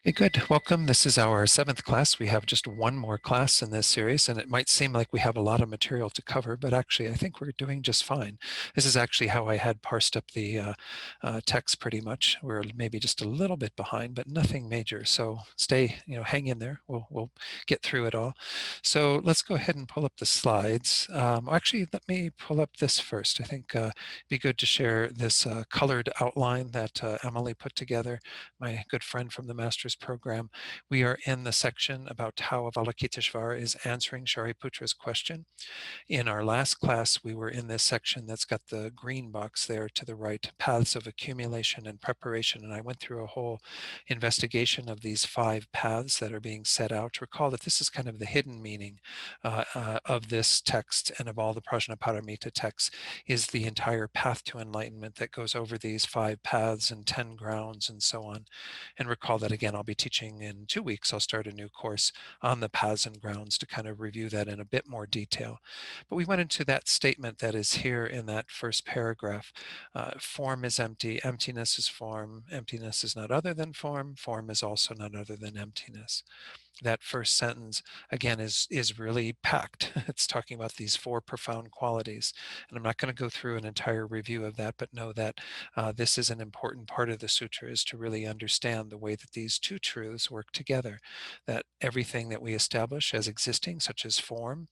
Hey, good. Welcome. This is our 7th class. We have just one more class in this series, and it might seem like we have a lot of material to cover, but actually I think we're doing just fine. This is actually how I had parsed up the text pretty much. We're maybe just a little bit behind, but nothing major. So stay, hang in there. We'll get through it all. So let's go ahead and pull up the slides. Actually, let me pull up this first. I think it'd be good to share this colored outline that Emily put together, my good friend from the Master's Program. We are in the section about how Avalokiteshvara is answering Shariputra's question. In our last class, we were in this section that's got the green box there to the right, paths of accumulation and preparation, and I went through a whole investigation of these 5 paths that are being set out. Recall that this is kind of the hidden meaning of this text and of all the Prajnaparamita texts, is the entire path to enlightenment that goes over these 5 paths and 10 grounds and so on. And recall that, again, I'll be teaching in 2 weeks. I'll start a new course on the paths and grounds to kind of review that in a bit more detail. But we went into that statement that is here in that first paragraph. Form is empty, emptiness is form, emptiness is not other than form is also not other than emptiness. That first sentence, again, is really packed. It's talking about these 4 profound qualities. And I'm not going to go through an entire review of that, but know that this is an important part of the sutra, is to really understand the way that these 2 truths work together, that everything that we establish as existing, such as form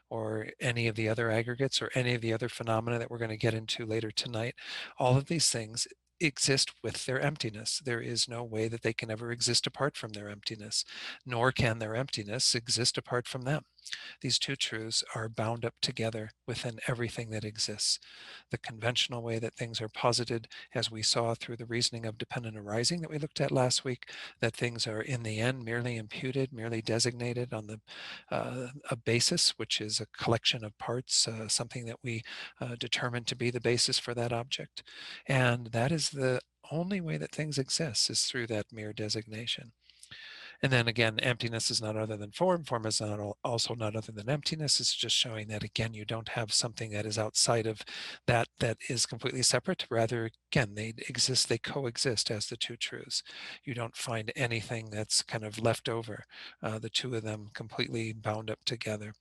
or any of the other aggregates or any of the other phenomena that we're going to get into later tonight, all of these things exist with their emptiness. There is no way that they can ever exist apart from their emptiness, nor can their emptiness exist apart from them. These 2 truths are bound up together within everything that exists. The conventional way that things are posited, as we saw through the reasoning of dependent arising that we looked at last week, that things are in the end merely imputed, merely designated on the a basis, which is a collection of parts, something that we determine to be the basis for that object. And that is the only way that things exist, is through that mere designation. And then again, emptiness is not other than form. Form is not also not other than emptiness. It's just showing that, again, you don't have something that is outside of that is completely separate. Rather, again, they exist, they coexist as the 2 truths. You don't find anything that's kind of left over. The 2 of them completely bound up together.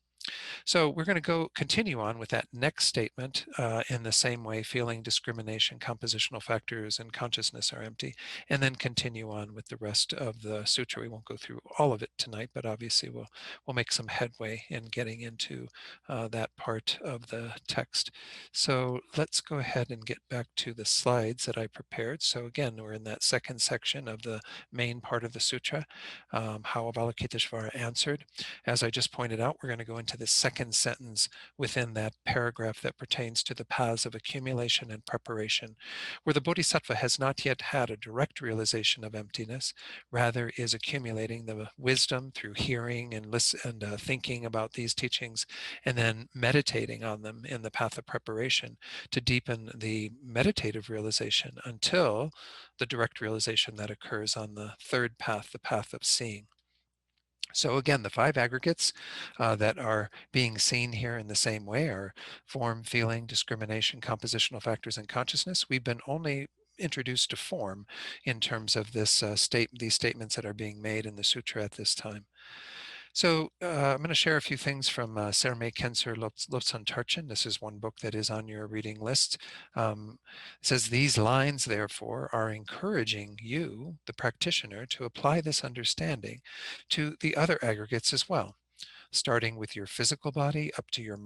So we're going to continue on with that next statement in the same way: feeling, discrimination, compositional factors, and consciousness are empty, and then continue on with the rest of the sutra. We won't go through all of it tonight, but obviously we'll make some headway in getting into that part of the text. So let's go ahead and get back to the slides that I prepared. So again, we're in that second section of the main part of the sutra, how Avalokiteshvara answered. As I just pointed out, we're going to go into the second sentence within that paragraph that pertains to the paths of accumulation and preparation, where the Bodhisattva has not yet had a direct realization of emptiness, rather is accumulating the wisdom through hearing and thinking about these teachings, and then meditating on them in the path of preparation to deepen the meditative realization until the direct realization that occurs on the third path, the path of seeing. So again, the 5 aggregates that are being seen here in the same way are form, feeling, discrimination, compositional factors, and consciousness. We've been only introduced to form in terms of this these statements that are being made in the sutra at this time. So I'm going to share a few things from Serme Khenser Lobsang Tarchen. This is one book that is on your reading list. It says, these lines, therefore, are encouraging you, the practitioner, to apply this understanding to the other aggregates as well, starting with your physical body up to your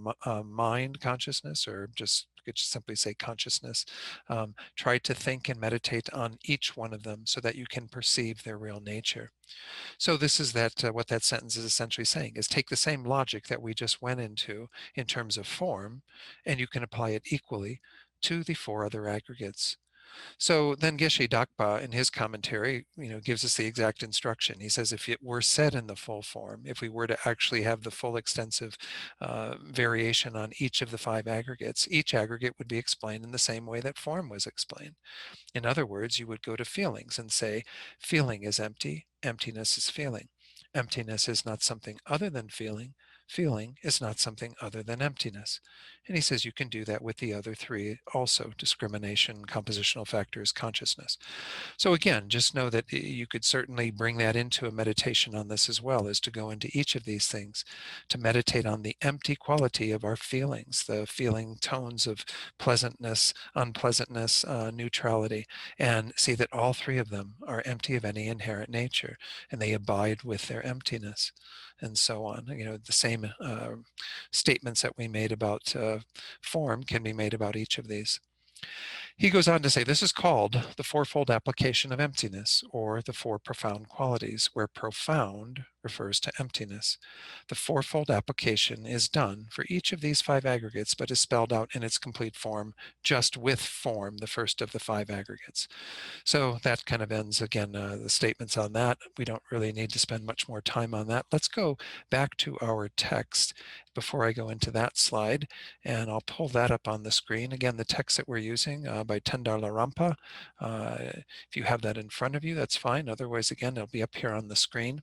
mind consciousness, or you could just simply say consciousness. Try to think and meditate on each one of them so that you can perceive their real nature. So this is what that sentence is essentially saying, is take the same logic that we just went into in terms of form, and you can apply it equally to the 4 other aggregates. So then Geshe Dakpa, in his commentary, gives us the exact instruction. He says, if it were said in the full form, if we were to actually have the full extensive variation on each of the 5 aggregates, each aggregate would be explained in the same way that form was explained. In other words, you would go to feelings and say, feeling is empty, emptiness is feeling. Emptiness is not something other than feeling. feeling is not something other than emptiness. And he says you can do that with the other three also: discrimination, compositional factors, consciousness. So again, just know that you could certainly bring that into a meditation on this as well, is to go into each of these things, to meditate on the empty quality of our feelings, the feeling tones of pleasantness, unpleasantness, neutrality, and see that all three of them are empty of any inherent nature, and they abide with their emptiness, and so on. The same statements that we made about form can be made about each of these. He goes on to say, this is called the fourfold application of emptiness, or the four profound qualities, where profound refers to emptiness. The fourfold application is done for each of these five aggregates, but is spelled out in its complete form, just with form, the first of the five aggregates. So that kind of ends, again, the statements on that. We don't really need to spend much more time on that. Let's go back to our text before I go into that slide, and I'll pull that up on the screen. Again, the text that we're using by Tendar Larampa. If you have that in front of you, that's fine. Otherwise, again, it'll be up here on the screen.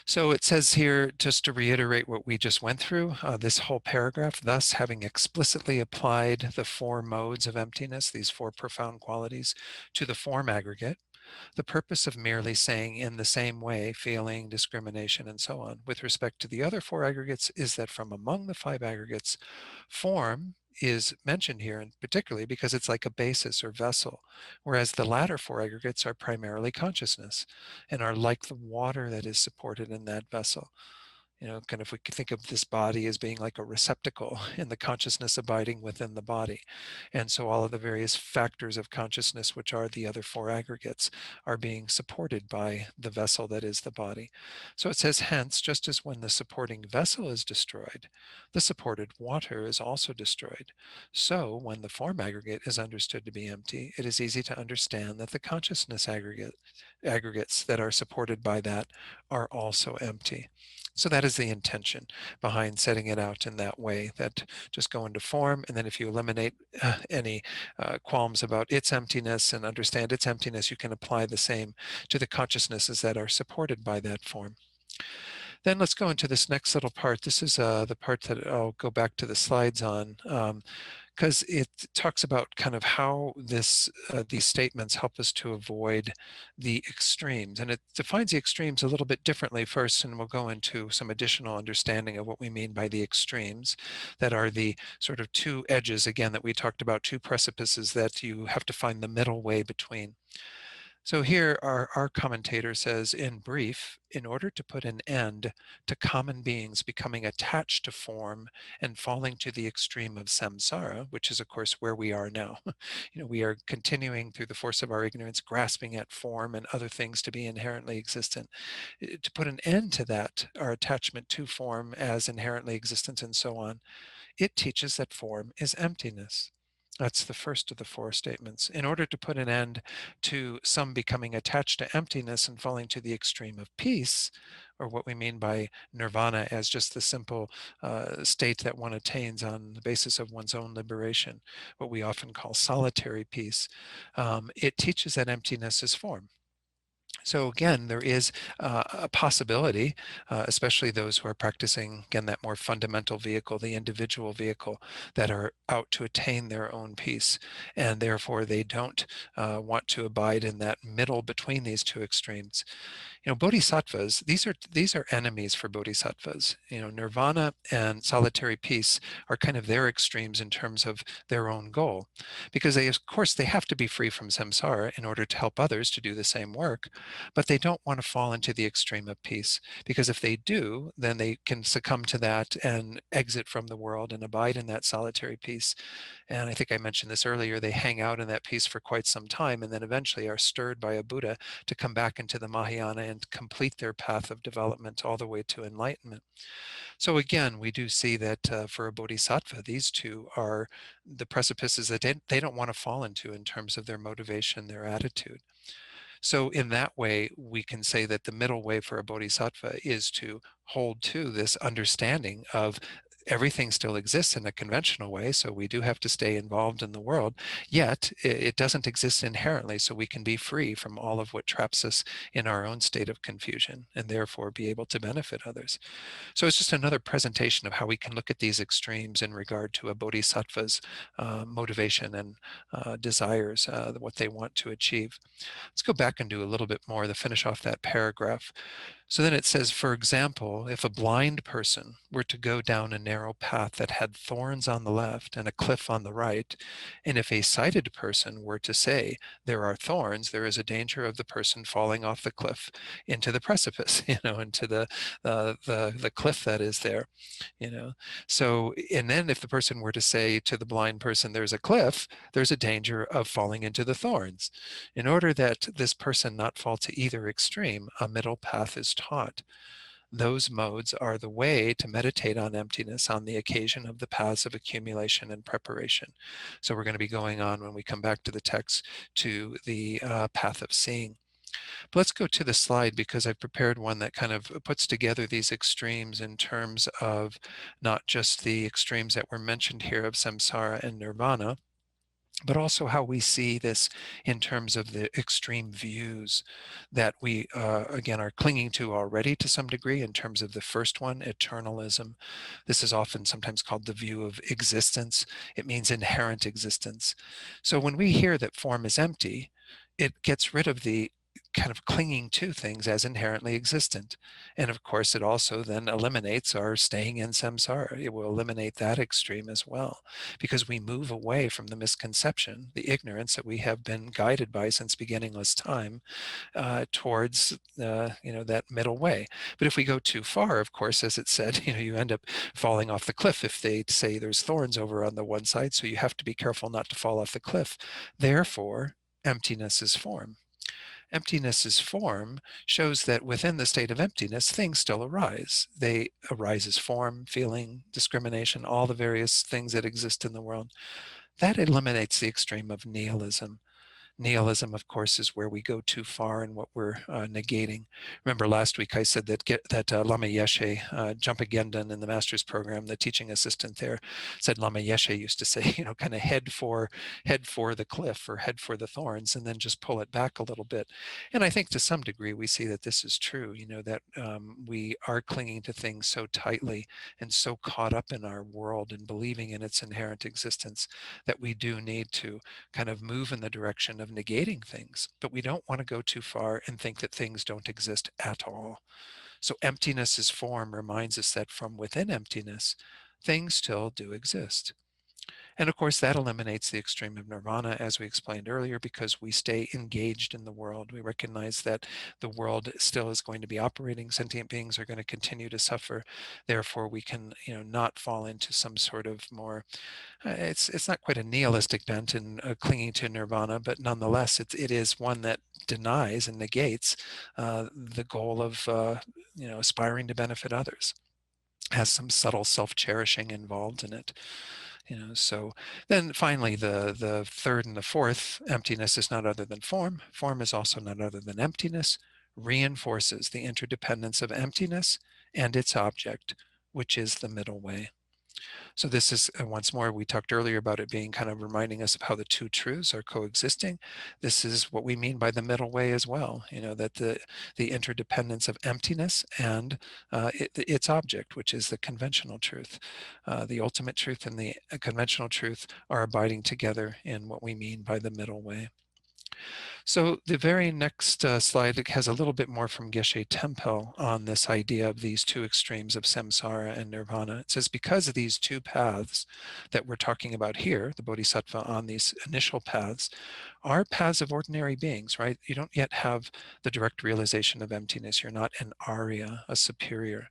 So it says here, just to reiterate what we just went through, this whole paragraph: thus, having explicitly applied the four modes of emptiness, these four profound qualities, to the form aggregate, the purpose of merely saying in the same way, feeling, discrimination, and so on, with respect to the other four aggregates, is that from among the five aggregates, form is mentioned here, and particularly because it's like a basis or vessel, whereas the latter four aggregates are primarily consciousness and are like the water that is supported in that vessel. Kind of, we could think of this body as being like a receptacle and the consciousness abiding within the body. And so all of the various factors of consciousness, which are the other four aggregates, are being supported by the vessel that is the body. So it says, hence, just as when the supporting vessel is destroyed, the supported water is also destroyed. So when the form aggregate is understood to be empty, it is easy to understand that the consciousness aggregates that are supported by that are also empty. So that is the intention behind setting it out in that way, that just go into form, and then if you eliminate any qualms about its emptiness and understand its emptiness, you can apply the same to the consciousnesses that are supported by that form. Then let's go into this next little part. This is the part that I'll go back to the slides on, because it talks about kind of how these statements help us to avoid the extremes. And it defines the extremes a little bit differently first, and we'll go into some additional understanding of what we mean by the extremes, that are the sort of two edges, again, that we talked about, two precipices that you have to find the middle way between. So here our commentator says, in brief, in order to put an end to common beings becoming attached to form and falling to the extreme of samsara, which is of course where we are now. We are continuing through the force of our ignorance, grasping at form and other things to be inherently existent. To put an end to that, our attachment to form as inherently existent and so on, it teaches that form is emptiness. That's the first of the four statements. In order to put an end to some becoming attached to emptiness and falling to the extreme of peace, or what we mean by nirvana as just the simple state that one attains on the basis of one's own liberation, what we often call solitary peace, it teaches that emptiness is form. So again, there is a possibility, especially those who are practicing, again, that more fundamental vehicle, the individual vehicle, that are out to attain their own peace. And therefore, they don't want to abide in that middle between these two extremes. Bodhisattvas, these are enemies for bodhisattvas. Nirvana and solitary peace are kind of their extremes in terms of their own goal, because of course, they have to be free from samsara in order to help others to do the same work, but they don't want to fall into the extreme of peace, because if they do, then they can succumb to that and exit from the world and abide in that solitary peace. And I think I mentioned this earlier, they hang out in that peace for quite some time and then eventually are stirred by a Buddha to come back into the Mahayana and complete their path of development all the way to enlightenment. So again, we do see that for a bodhisattva, these two are the precipices that they don't want to fall into in terms of their motivation, their attitude. So in that way, we can say that the middle way for a bodhisattva is to hold to this understanding of everything still exists in a conventional way, so we do have to stay involved in the world, yet it doesn't exist inherently, so we can be free from all of what traps us in our own state of confusion, and therefore be able to benefit others. So it's just another presentation of how we can look at these extremes in regard to a bodhisattva's motivation and desires, what they want to achieve. Let's go back and do a little bit more to finish off that paragraph. So then it says, for example, if a blind person were to go down a narrow path that had thorns on the left and a cliff on the right, and if a sighted person were to say, there are thorns, there is a danger of the person falling off the cliff into the precipice, into the cliff that is there, So, and then if the person were to say to the blind person, there's a cliff, there's a danger of falling into the thorns. In order that this person not fall to either extreme, a middle path is taught. Those modes are the way to meditate on emptiness on the occasion of the paths of accumulation and preparation. So we're going to be going on when we come back to the text to the path of seeing. But let's go to the slide because I've prepared one that kind of puts together these extremes in terms of not just the extremes that were mentioned here of samsara and nirvana, but also how we see this in terms of the extreme views that we, again, are clinging to already to some degree in terms of the first one, eternalism. This is often sometimes called the view of existence. It means inherent existence. So when we hear that form is empty, it gets rid of the kind of clinging to things as inherently existent. And of course, it also then eliminates our staying in samsara. It will eliminate that extreme as well, because we move away from the misconception, the ignorance that we have been guided by since beginningless time towards that middle way. But if we go too far, of course, as it said, you end up falling off the cliff if they say there's thorns over on the one side, so you have to be careful not to fall off the cliff. Therefore, emptiness is form. Emptiness as form shows that within the state of emptiness, things still arise. They arise as form, feeling, discrimination, all the various things that exist in the world. That eliminates the extreme of nihilism. Nihilism, of course, is where we go too far in what we're negating. Remember last week I said that Lama Yeshe, Jumpa Gendon in the master's program, the teaching assistant there, said Lama Yeshe used to say, kind of head for the cliff or head for the thorns, and then just pull it back a little bit. And I think to some degree we see that this is true, that we are clinging to things so tightly and so caught up in our world and believing in its inherent existence that we do need to kind of move in the direction of negating things, but we don't want to go too far and think that things don't exist at all. So emptiness as form reminds us that from within emptiness, things still do exist. And of course, that eliminates the extreme of nirvana, as we explained earlier, because we stay engaged in the world. We recognize that the world still is going to be operating. Sentient beings are going to continue to suffer. Therefore, we can, not fall into some sort of more, it's not quite a nihilistic bent in clinging to nirvana, but nonetheless, it is one that denies and negates the goal of, aspiring to benefit others. Has some subtle self-cherishing involved in it. So then finally, the third and the fourth, emptiness is not other than form. Form is also not other than emptiness, reinforces the interdependence of emptiness and its object, which is the middle way. So this is, once more, we talked earlier about it being kind of reminding us of how the two truths are coexisting. This is what we mean by the middle way as well, that the interdependence of emptiness and its object, which is the conventional truth. The ultimate truth and the conventional truth are abiding together in what we mean by the middle way. So the very next slide has a little bit more from Geshe Tempel on this idea of these two extremes of samsara and nirvana. It says, because of these two paths that we're talking about here, the bodhisattva on these initial paths, are paths of ordinary beings, right? You don't yet have the direct realization of emptiness. You're not an Arya, a superior.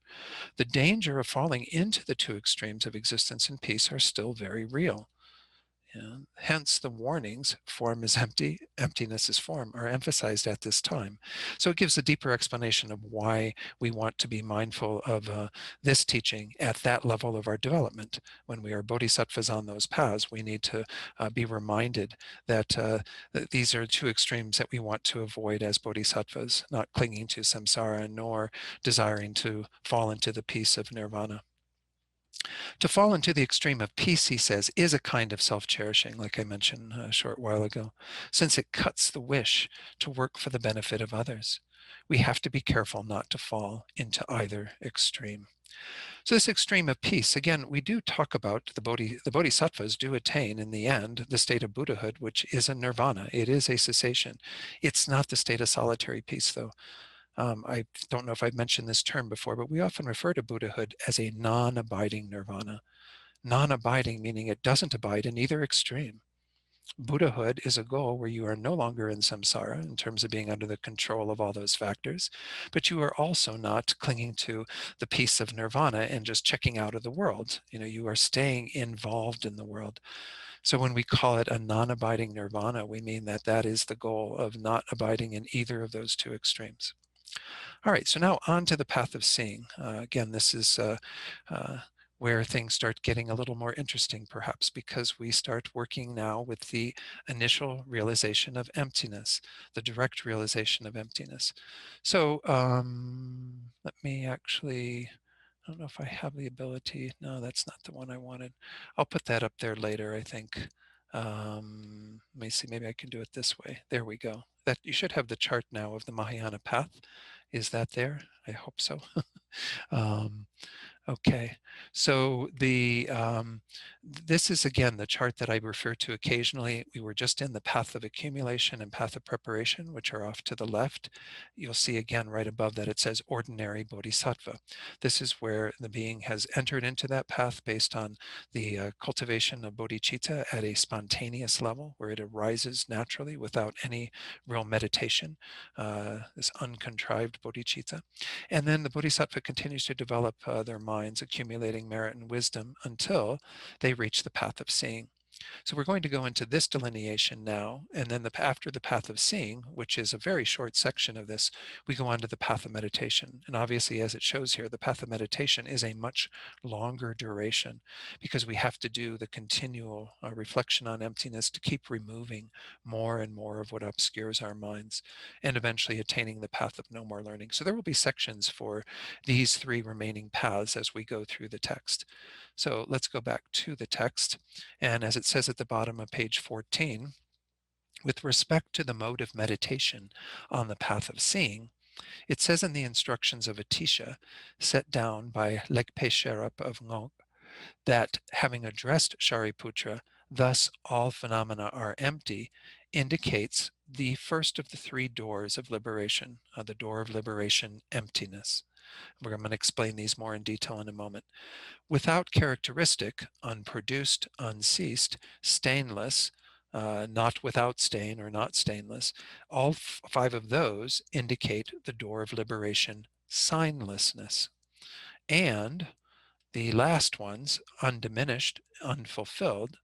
The danger of falling into the two extremes of existence and peace are still very real. Hence, the warnings, form is empty, emptiness is form, are emphasized at this time. So it gives a deeper explanation of why we want to be mindful of this teaching at that level of our development. When we are bodhisattvas on those paths, we need to be reminded that these are two extremes that we want to avoid as bodhisattvas, not clinging to samsara nor desiring to fall into the peace of nirvana. To fall into the extreme of peace, he says, is a kind of self-cherishing, like I mentioned a short while ago, since it cuts the wish to work for the benefit of others. We have to be careful not to fall into either extreme. So this extreme of peace, again, we do talk about the bodhisattvas do attain in the end the state of Buddhahood, which is a nirvana. It is a cessation. It's not the state of solitary peace, though. I don't know if I've mentioned this term before, but we often refer to Buddhahood as a non-abiding nirvana. Non-abiding meaning it doesn't abide in either extreme. Buddhahood is a goal where you are no longer in samsara in terms of being under the control of all those factors, but you are also not clinging to the peace of nirvana and just checking out of the world. You are staying involved in the world. So when we call it a non-abiding nirvana, we mean that that is the goal of not abiding in either of those two extremes. All right, so now on to the path of seeing. Again, this is uh, where things start getting a little more interesting, perhaps, because we start working now with the initial realization of emptiness, the direct realization of emptiness. So let me actually, I don't know if I have the ability. No, that's not the one I wanted. I'll put that up there later, I think. Let me see, maybe I can do it this way. There we go. That you should have the chart now of the Mahayana path. Is that there? I hope so. um, Okay, so this is again the chart that I refer to occasionally. We were just in the path of accumulation and path of preparation, which are off to the left. You'll see again right above that it says ordinary bodhisattva. This is where the being has entered into that path based on the cultivation of bodhicitta at a spontaneous level, where it arises naturally without any real meditation, this uncontrived bodhicitta. And then the bodhisattva continues to develop their minds, accumulating merit and wisdom until they reach the path of seeing. So we're going to go into this delineation now, and then after the path of seeing, which is a very short section of this, we go on to the path of meditation. And obviously, as it shows here, the path of meditation is a much longer duration because we have to do the continual reflection on emptiness to keep removing more and more of what obscures our minds and eventually attaining the path of no more learning. So there will be sections for these three remaining paths as we go through the text. So let's go back to the text. And as it says at the bottom of page 14, with respect to the mode of meditation on the path of seeing, it says in the instructions of Atisha, set down by Legpe Sherpa of Ngok, that having addressed Shariputra, thus all phenomena are empty, indicates the first of the three doors of liberation, the door of liberation, emptiness. I'm going to explain these more in detail in a moment. Without characteristic, unproduced, unceased, stainless, not without stain or not stainless, all five of those indicate the door of liberation, signlessness. And the last ones, undiminished, unfulfilled,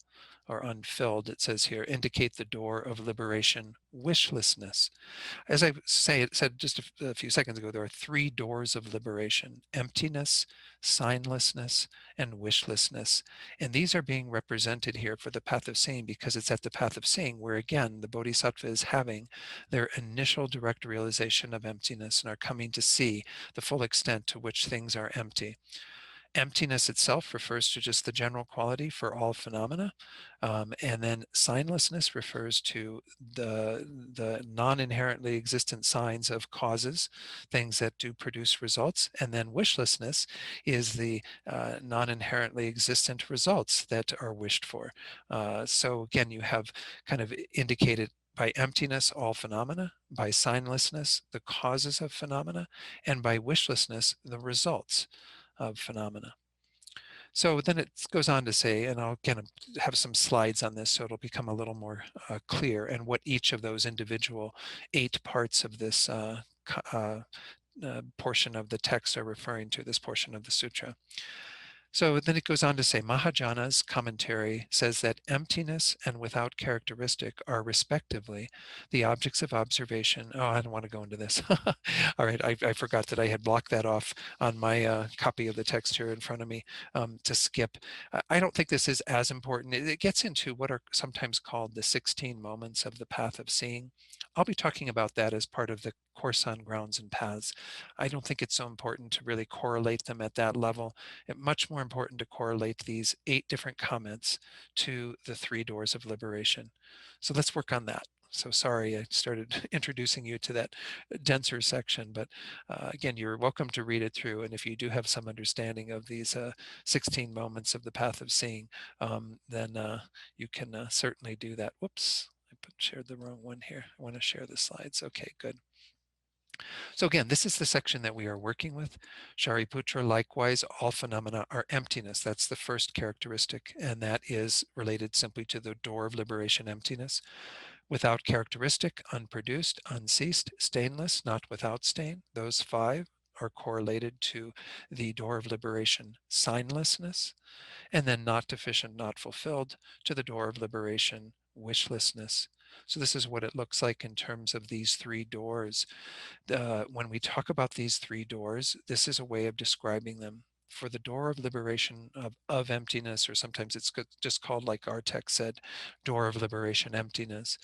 or unfilled, it says here, indicate the door of liberation, wishlessness. As I said just a few seconds ago, there are three doors of liberation: emptiness, signlessness, and wishlessness. And these are being represented here for the path of seeing because it's at the path of seeing where, again, the bodhisattva is having their initial direct realization of emptiness and are coming to see the full extent to which things are empty. Emptiness itself refers to just the general quality for all phenomena. And then signlessness refers to the non-inherently existent signs of causes, things that do produce results. And then wishlessness is the non-inherently existent results that are wished for. So again, you have kind of indicated by emptiness, all phenomena, by signlessness, the causes of phenomena, and by wishlessness, the results of phenomena. So then it goes on to say, and I'll kind of have some slides on this so it'll become a little more clear and what each of those individual 8 parts of this portion of the text are referring to, this portion of the sutra. So then it goes on to say, Mahajana's commentary says that emptiness and without characteristic are respectively the objects of observation. Oh, I don't want to go into this. All right, I forgot that I had blocked that off on my copy of the text here in front of me to skip. I don't think this is as important. It gets into what are sometimes called the 16 moments of the path of seeing. I'll be talking about that as part of the Course on Grounds and Paths. I don't think it's so important to really correlate them at that level. It's much more important to correlate these 8 different comments to the 3 doors of liberation. So let's work on that. So sorry, I started introducing you to that denser section, but again, you're welcome to read it through. And if you do have some understanding of these 16 moments of the path of seeing, then you can certainly do that. Whoops, I shared the wrong one here. I want to share the slides. Okay, good. So again, this is the section that we are working with. Shariputra, likewise, all phenomena are emptiness. That's the first characteristic, and that is related simply to the door of liberation, emptiness. Without characteristic, unproduced, unceased, stainless, not without stain. Those 5 are correlated to the door of liberation, signlessness, and then not deficient, not fulfilled, to the door of liberation, wishlessness. So this is what it looks like in terms of these 3 doors. When we talk about these 3 doors, this is a way of describing them. For the door of liberation of emptiness, or sometimes it's just called, like our text said, door of liberation, emptiness.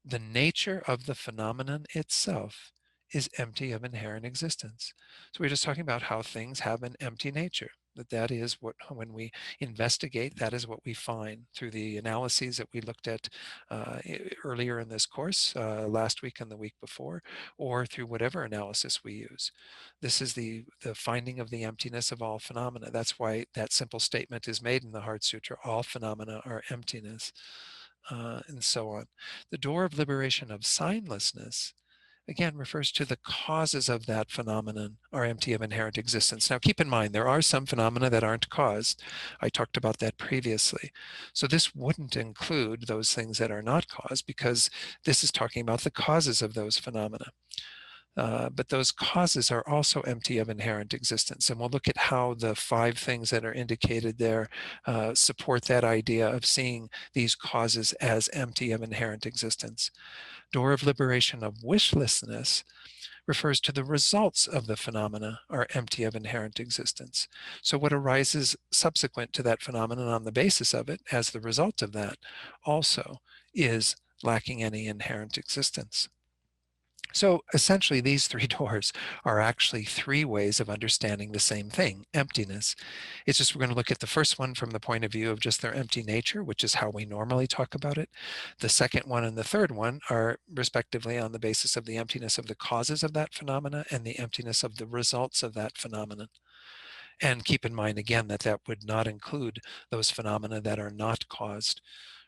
The nature of the phenomenon itself is empty of inherent existence. So we're just talking about how things have an empty nature. That is what, when we investigate, that is what we find through the analyses that we looked at earlier in this course, last week and the week before, or through whatever analysis we use. This is the finding of the emptiness of all phenomena. That's why that simple statement is made in the Heart Sutra: all phenomena are emptiness, and so on. The door of liberation of signlessness, again, refers to the causes of that phenomenon are empty of inherent existence. Now, keep in mind, there are some phenomena that aren't caused. I talked about that previously. So this wouldn't include those things that are not caused, because this is talking about the causes of those phenomena. But those causes are also empty of inherent existence. And we'll look at how the 5 things that are indicated there support that idea of seeing these causes as empty of inherent existence. Door of liberation of wishlessness refers to the results of the phenomena are empty of inherent existence. So what arises subsequent to that phenomenon on the basis of it as the result of that also is lacking any inherent existence. So essentially, these 3 doors are actually 3 ways of understanding the same thing, emptiness. It's just we're going to look at the first one from the point of view of just their empty nature, which is how we normally talk about it. The second one and the third one are respectively on the basis of the emptiness of the causes of that phenomena and the emptiness of the results of that phenomenon. And keep in mind, again, that that would not include those phenomena that are not caused.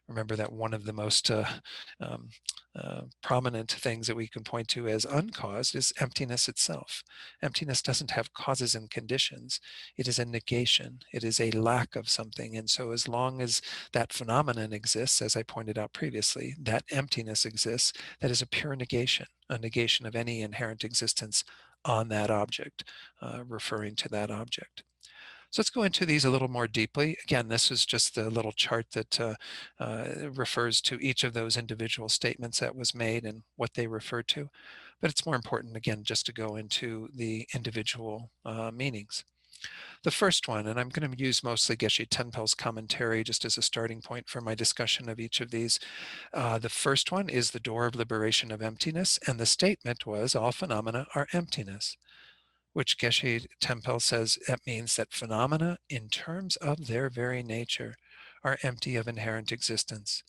Remember that one of the most um, prominent things that we can point to as uncaused is emptiness itself. Emptiness doesn't have causes and conditions. It is a negation. It is a lack of something. And so as long as that phenomenon exists, as I pointed out previously, that emptiness exists, that is a pure negation, a negation of any inherent existence on that object, referring to that object. So let's go into these a little more deeply. Again, this is just a little chart that refers to each of those individual statements that was made and what they refer to. But it's more important, again, just to go into the individual meanings. The first one, and I'm going to use mostly Geshe Tenpel's commentary just as a starting point for my discussion of each of these. The first one is the door of liberation of emptiness, and the statement was all phenomena are emptiness, which Geshe Tempel says that means that phenomena, in terms of their very nature, are empty of inherent existence.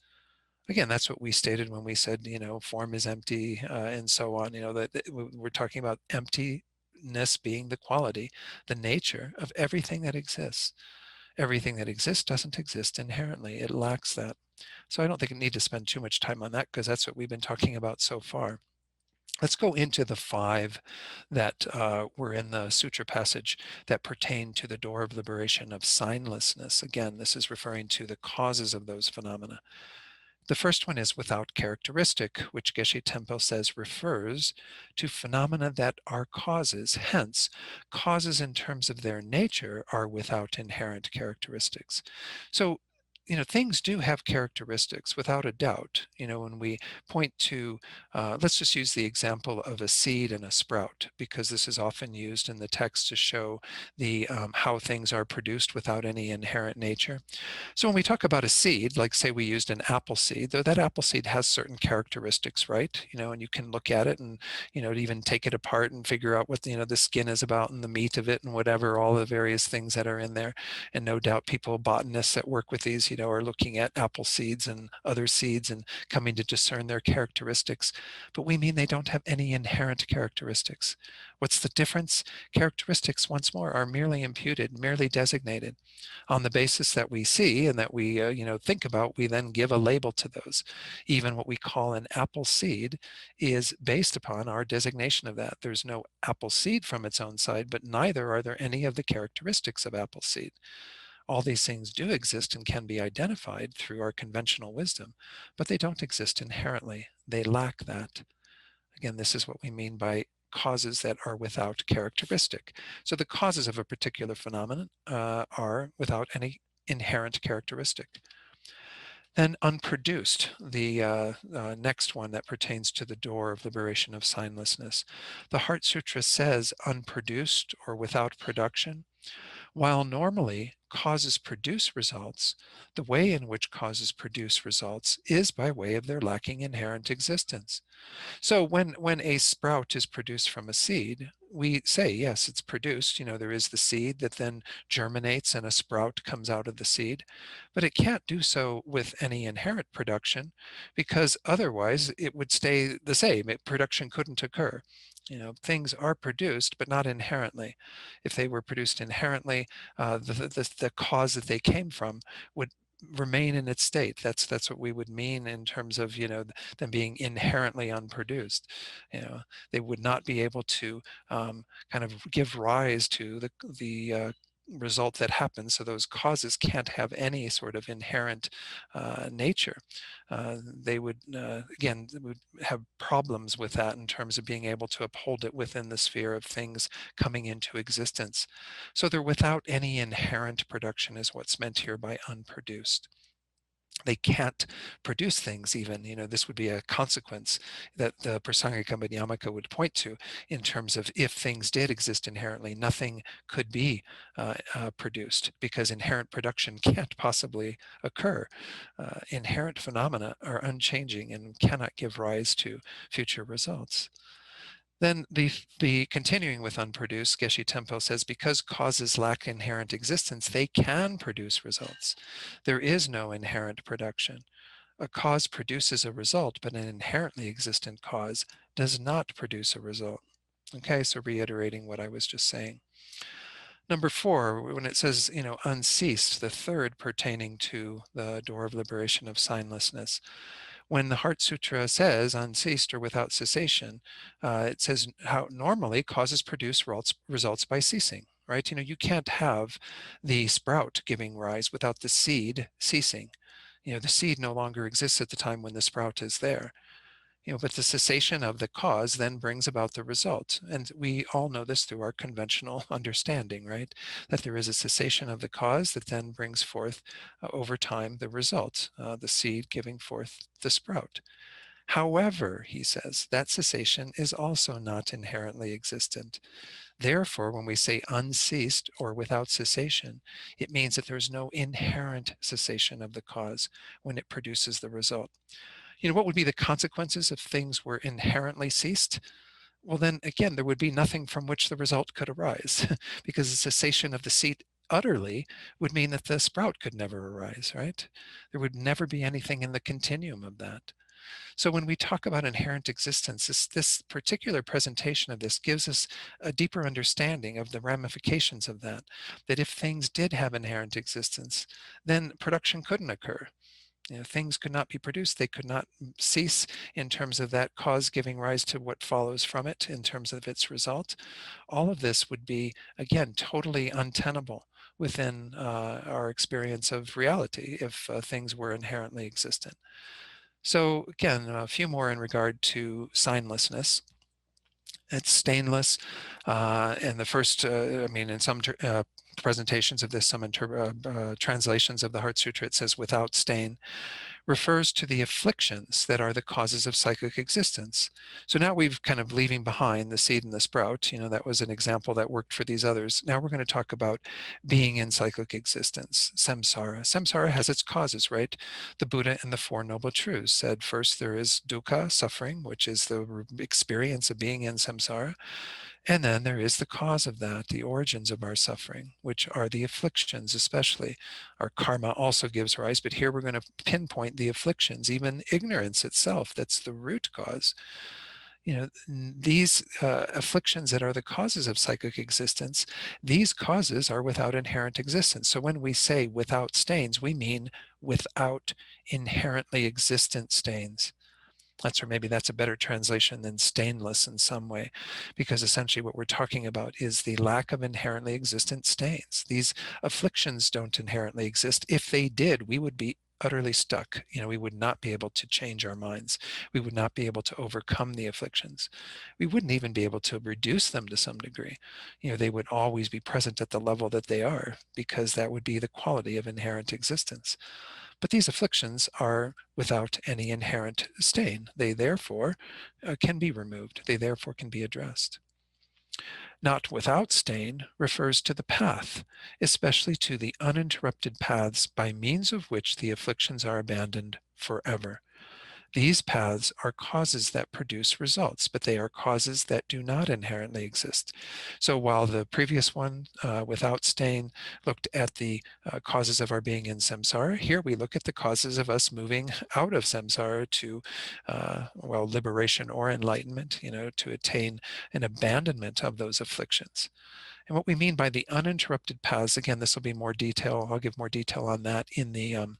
Again, that's what we stated when we said, form is empty and so on, that we're talking about emptiness being the quality, the nature of everything that exists. Everything that exists doesn't exist inherently. It lacks that. So I don't think I need to spend too much time on that, because that's what we've been talking about so far. Let's go into the 5 that were in the sutra passage that pertain to the door of liberation of signlessness. Again, this is referring to the causes of those phenomena. The first one is without characteristic, which Geshe Tempo says refers to phenomena that are causes. Hence, causes in terms of their nature are without inherent characteristics. So things do have characteristics without a doubt. When we point to, let's just use the example of a seed and a sprout, because this is often used in the text to show the how things are produced without any inherent nature. So when we talk about a seed, like say we used an apple seed, though that apple seed has certain characteristics, right? And you can look at it and, even take it apart and figure out what, the skin is about and the meat of it and whatever, all the various things that are in there. And no doubt people, botanists that work with these, are looking at apple seeds and other seeds and coming to discern their characteristics. But we mean they don't have any inherent characteristics. What's the difference? Characteristics, once more, are merely imputed, merely designated. On the basis that we see and that we think about, we then give a label to those. Even what we call an apple seed is based upon our designation of that. There's no apple seed from its own side, but neither are there any of the characteristics of apple seed. All these things do exist and can be identified through our conventional wisdom, but they don't exist inherently. They lack that. Again, this is what we mean by causes that are without characteristic. So the causes of a particular phenomenon are without any inherent characteristic. Then unproduced, the next one that pertains to the door of liberation of signlessness. The Heart Sutra says unproduced or without production. While normally causes produce results, the way in which causes produce results is by way of their lacking inherent existence. So when a sprout is produced from a seed, we say, yes, it's produced. There is the seed that then germinates and a sprout comes out of the seed, but it can't do so with any inherent production, because otherwise it would stay the same. Production couldn't occur. Things are produced, but not inherently. If they were produced inherently, the cause that they came from would remain in its state. That's what we would mean in terms of them being inherently unproduced. They would not be able to kind of give rise to the result that happens. So those causes can't have any sort of inherent nature. They would again would have problems with that in terms of being able to uphold it within the sphere of things coming into existence. So they're without any inherent production is what's meant here by unproduced. They can't produce things even. This would be a consequence that the Prasangika Madhyamaka would point to in terms of if things did exist inherently, nothing could be produced, because inherent production can't possibly occur. Inherent phenomena are unchanging and cannot give rise to future results. Then the continuing with unproduced, Geshe Tempo says, because causes lack inherent existence, they can produce results. There is no inherent production. A cause produces a result, but an inherently existent cause does not produce a result. Okay, so reiterating what I was just saying. Number 4, when it says, unceased, the third pertaining to the door of liberation of signlessness. When the Heart Sutra says unceased or without cessation, it says how normally causes produce results by ceasing, right? You can't have the sprout giving rise without the seed ceasing. The seed no longer exists at the time when the sprout is there. But the cessation of the cause then brings about the result. And we all know this through our conventional understanding, right? That there is a cessation of the cause that then brings forth over time the result, the seed giving forth the sprout. However, he says, that cessation is also not inherently existent. Therefore, when we say unceased or without cessation, it means that there's no inherent cessation of the cause when it produces the result. What would be the consequences if things were inherently ceased? Well, then again, there would be nothing from which the result could arise because the cessation of the seed utterly would mean that the sprout could never arise, right? There would never be anything in the continuum of that. So when we talk about inherent existence, this particular presentation of this gives us a deeper understanding of the ramifications of that, that if things did have inherent existence, then production couldn't occur. Things could not be produced. They could not cease in terms of that cause giving rise to what follows from it in terms of its result. All of this would be, again, totally untenable within our experience of reality if things were inherently existent. So again, a few more in regard to signlessness. It's stainless, and the first, in some presentations of this, some translations of the Heart Sutra, it says without stain, refers to the afflictions that are the causes of psychic existence. So now we've kind of leaving behind the seed and the sprout. That was an example that worked for these others. Now we're going to talk about being in cyclic existence, samsara. Samsara has its causes, right? The Buddha and the Four Noble Truths said first there is dukkha, suffering, which is the experience of being in samsara. And then there is the cause of that, the origins of our suffering, which are the afflictions, especially. Our karma also gives rise, but here we're going to pinpoint the afflictions, even ignorance itself, that's the root cause. These afflictions that are the causes of psychic existence, these causes are without inherent existence. So when we say without stains, we mean without inherently existent stains. Maybe that's a better translation than stainless in some way, because essentially what we're talking about is the lack of inherently existent stains. These afflictions don't inherently exist. If they did, we would be utterly stuck. We would not be able to change our minds. We would not be able to overcome the afflictions. We wouldn't even be able to reduce them to some degree. They would always be present at the level that they are, because that would be the quality of inherent existence. But these afflictions are without any inherent stain. They therefore can be removed. They therefore can be addressed. Not without stain refers to the path, especially to the uninterrupted paths by means of which the afflictions are abandoned forever. These paths are causes that produce results, but they are causes that do not inherently exist. So while the previous one, without stain, looked at the causes of our being in samsara, here we look at the causes of us moving out of samsara to, liberation or enlightenment, to attain an abandonment of those afflictions. And what we mean by the uninterrupted paths, again, this will be more detail. I'll give more detail on that in the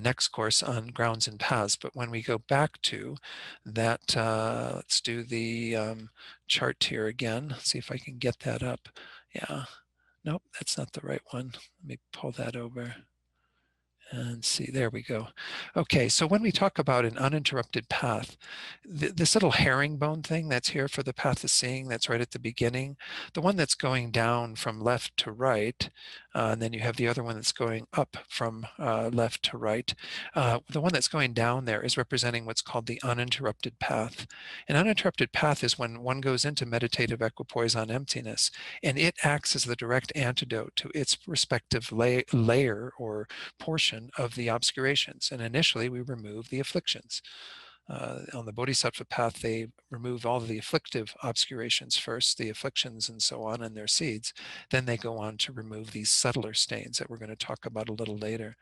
next course on grounds and paths. But when we go back to that, let's do the chart here again. Let's see if I can get that up. Yeah, nope, that's not the right one. Let me pull that over. And see, there we go. Okay, so when we talk about an uninterrupted path, this little herringbone thing that's here for the path of seeing, that's right at the beginning, the one that's going down from left to right, and then you have the other one that's going up from left to right. The one that's going down there is representing what's called the uninterrupted path. An uninterrupted path is when one goes into meditative equipoise on emptiness, and it acts as the direct antidote to its respective layer or portion of the obscurations. And initially we remove the afflictions. On the Bodhisattva path, they remove all of the afflictive obscurations first, the afflictions and so on, and their seeds. Then they go on to remove these subtler stains that we're going to talk about a little later.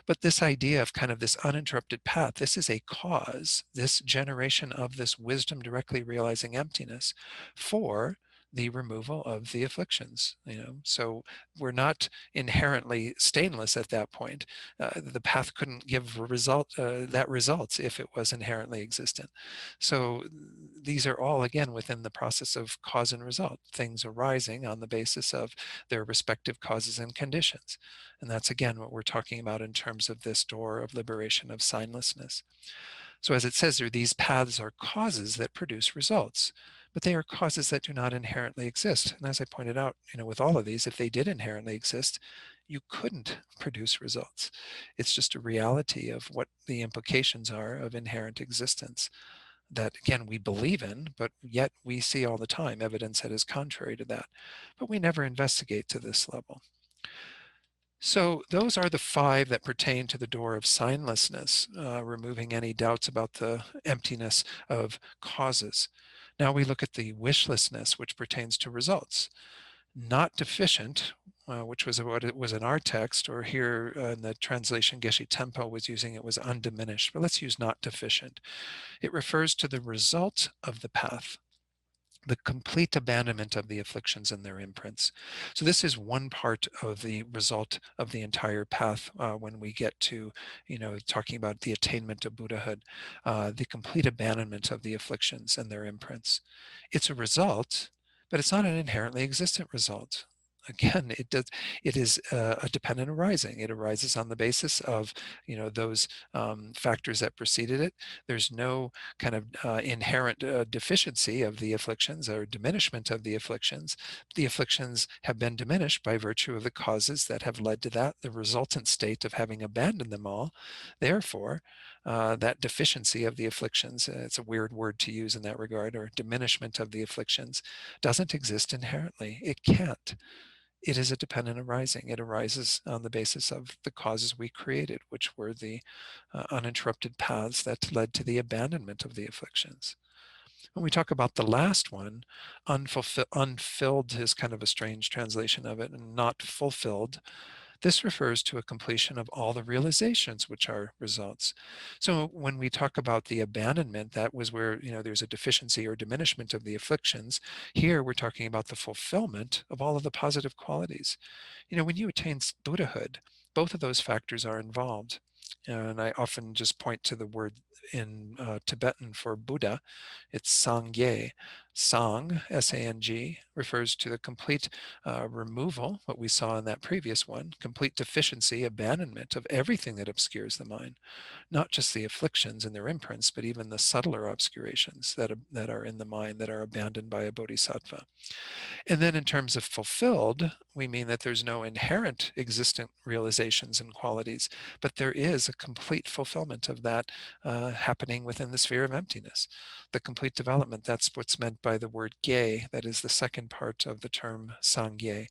But this idea of kind of this uninterrupted path, this is a cause, this generation of this wisdom directly realizing emptiness for the removal of the afflictions. So we're not inherently stainless at that point. The path couldn't give that results if it was inherently existent. So these are all, again, within the process of cause and result, things arising on the basis of their respective causes and conditions. And that's, again, what we're talking about in terms of this door of liberation of signlessness. So as it says there, these paths are causes that produce results, but they are causes that do not inherently exist. And as I pointed out, with all of these, if they did inherently exist, you couldn't produce results. It's just a reality of what the implications are of inherent existence that, again, we believe in, but yet we see all the time evidence that is contrary to that. But we never investigate to this level. So those are the 5 that pertain to the door of signlessness, removing any doubts about the emptiness of causes. Now we look at the wishlessness, which pertains to results. Not deficient, which was what it was in our text, or here in the translation Geshe Tempo was using it, was undiminished. But let's use not deficient. It refers to the result of the path, the complete abandonment of the afflictions and their imprints. So this is one part of the result of the entire path when we get to, talking about the attainment of Buddhahood, the complete abandonment of the afflictions and their imprints. It's a result, but it's not an inherently existent result. again, it is a dependent arising. It arises on the basis of, those factors that preceded it. There's no kind of inherent deficiency of the afflictions or diminishment of the afflictions. The afflictions have been diminished by virtue of the causes that have led to that, the resultant state of having abandoned them all. Therefore, that deficiency of the afflictions, it's a weird word to use in that regard, or diminishment of the afflictions, doesn't exist inherently. It can't. It is a dependent arising. It arises on the basis of the causes we created, which were the uninterrupted paths that led to the abandonment of the afflictions. When we talk about the last one, unfilled is kind of a strange translation of it, and not fulfilled. This refers to a completion of all the realizations which are results. So when we talk about the abandonment, that was where there's a deficiency or diminishment of the afflictions. Here we're talking about the fulfillment of all of the positive qualities. When you attain Buddhahood, both of those factors are involved. And I often just point to the word in Tibetan for Buddha. It's Sangye. Sang, S-A-N-G, refers to the complete removal, what we saw in that previous one, complete deficiency, abandonment of everything that obscures the mind, not just the afflictions and their imprints, but even the subtler obscurations that are in the mind that are abandoned by a bodhisattva. And then in terms of fulfilled, we mean that there's no inherent existent realizations and qualities, but there is a complete fulfillment of that happening within the sphere of emptiness. The complete development, that's what's meant by the word gye, that is the second part of the term sangye.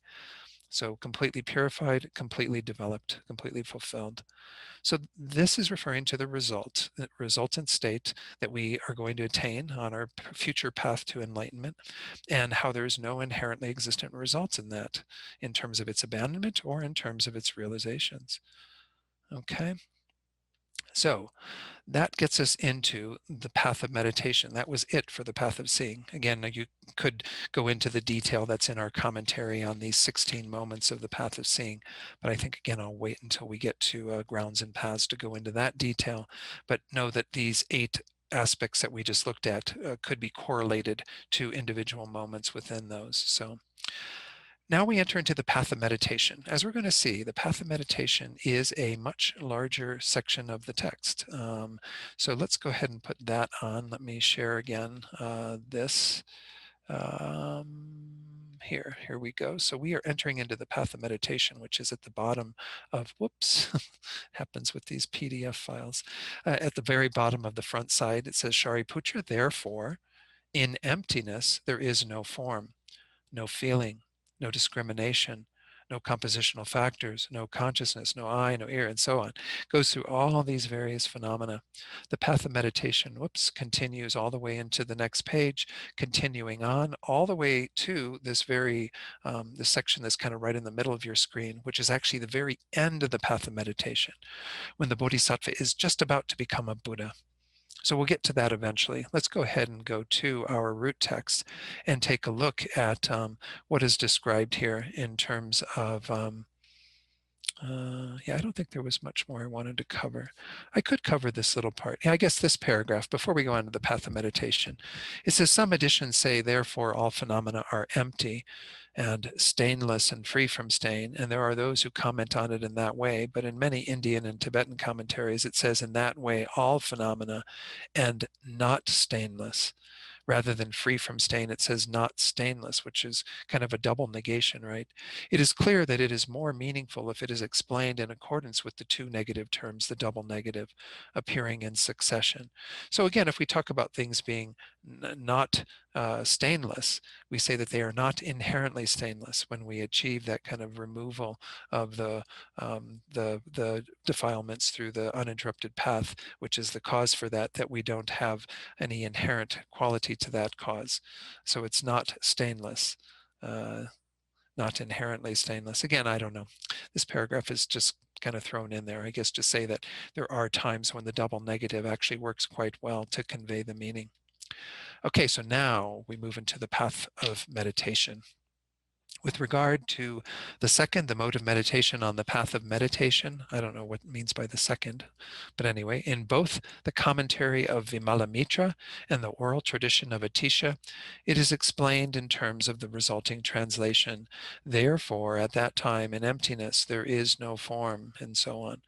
So completely purified, completely developed, completely fulfilled. So this is referring to the resultant state that we are going to attain on our future path to enlightenment, and how there's no inherently existent results in that, in terms of its abandonment or in terms of its realizations. Okay. So that gets us into the path of meditation. That was it for the path of seeing. Again, you could go into the detail that's in our commentary on these 16 moments of the path of seeing, but I think, again, I'll wait until we get to grounds and paths to go into that detail. But know that these 8 aspects that we just looked at could be correlated to individual moments within those. So now we enter into the path of meditation. As we're going to see, the path of meditation is a much larger section of the text. So let's go ahead and put that on. Let me share again this. Here we go. So we are entering into the path of meditation, which is at the bottom of, whoops, happens with these PDF files. At the very bottom of the front side, it says, Shariputra, therefore, in emptiness, there is no form, no feeling, no discrimination, no compositional factors, no consciousness, no eye, no ear, and so on. Goes through all these various phenomena. The path of meditation, continues all the way into the next page, continuing on all the way to this very, this section that's kind of right in the middle of your screen, which is actually the very end of the path of meditation, when the bodhisattva is just about to become a Buddha. So we'll get to that eventually. Let's go ahead and go to our root text and take a look at what is described here in terms of, I don't think there was much more I wanted to cover. I could cover this little part. Yeah, I guess this paragraph, before we go on to the path of meditation. It says, some editions say, therefore, all phenomena are empty and stainless and free from stain. And there are those who comment on it in that way. But in many Indian and Tibetan commentaries, it says, in that way, all phenomena and not stainless. Rather than free from stain, it says not stainless, which is kind of a double negation, right? It is clear that it is more meaningful if it is explained in accordance with the 2 negative terms, the double negative, appearing in succession. So again, if we talk about things being not stainless, we say that they are not inherently stainless when we achieve that kind of removal of the defilements through the uninterrupted path, which is the cause for that we don't have any inherent quality to that cause. So it's not stainless, not inherently stainless. Again, I don't know. This paragraph is just kind of thrown in there, I guess, to say that there are times when the double negative actually works quite well to convey the meaning. Okay, so now we move into the path of meditation. With regard to the second, the mode of meditation on the path of meditation, I don't know what it means by the second, but anyway, in both the commentary of Vimalamitra and the oral tradition of Atisha, it is explained in terms of the resulting translation. Therefore, at that time in emptiness, there is no form, and so on.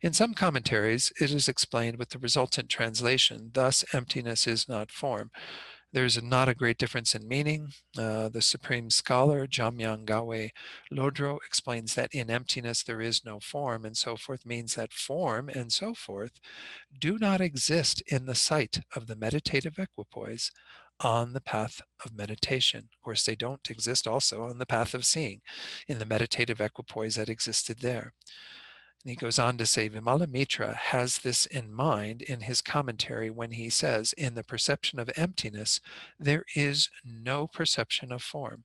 In some commentaries, it is explained with the resultant translation, thus emptiness is not form. There's not a great difference in meaning. The supreme scholar, Jamyang Gawe Lodro, explains that in emptiness there is no form, and so forth means that form and so forth do not exist in the sight of the meditative equipoise on the path of meditation. Of course, they don't exist also on the path of seeing in the meditative equipoise that existed there. And he goes on to say, Vimalamitra has this in mind in his commentary when he says, in the perception of emptiness, there is no perception of form.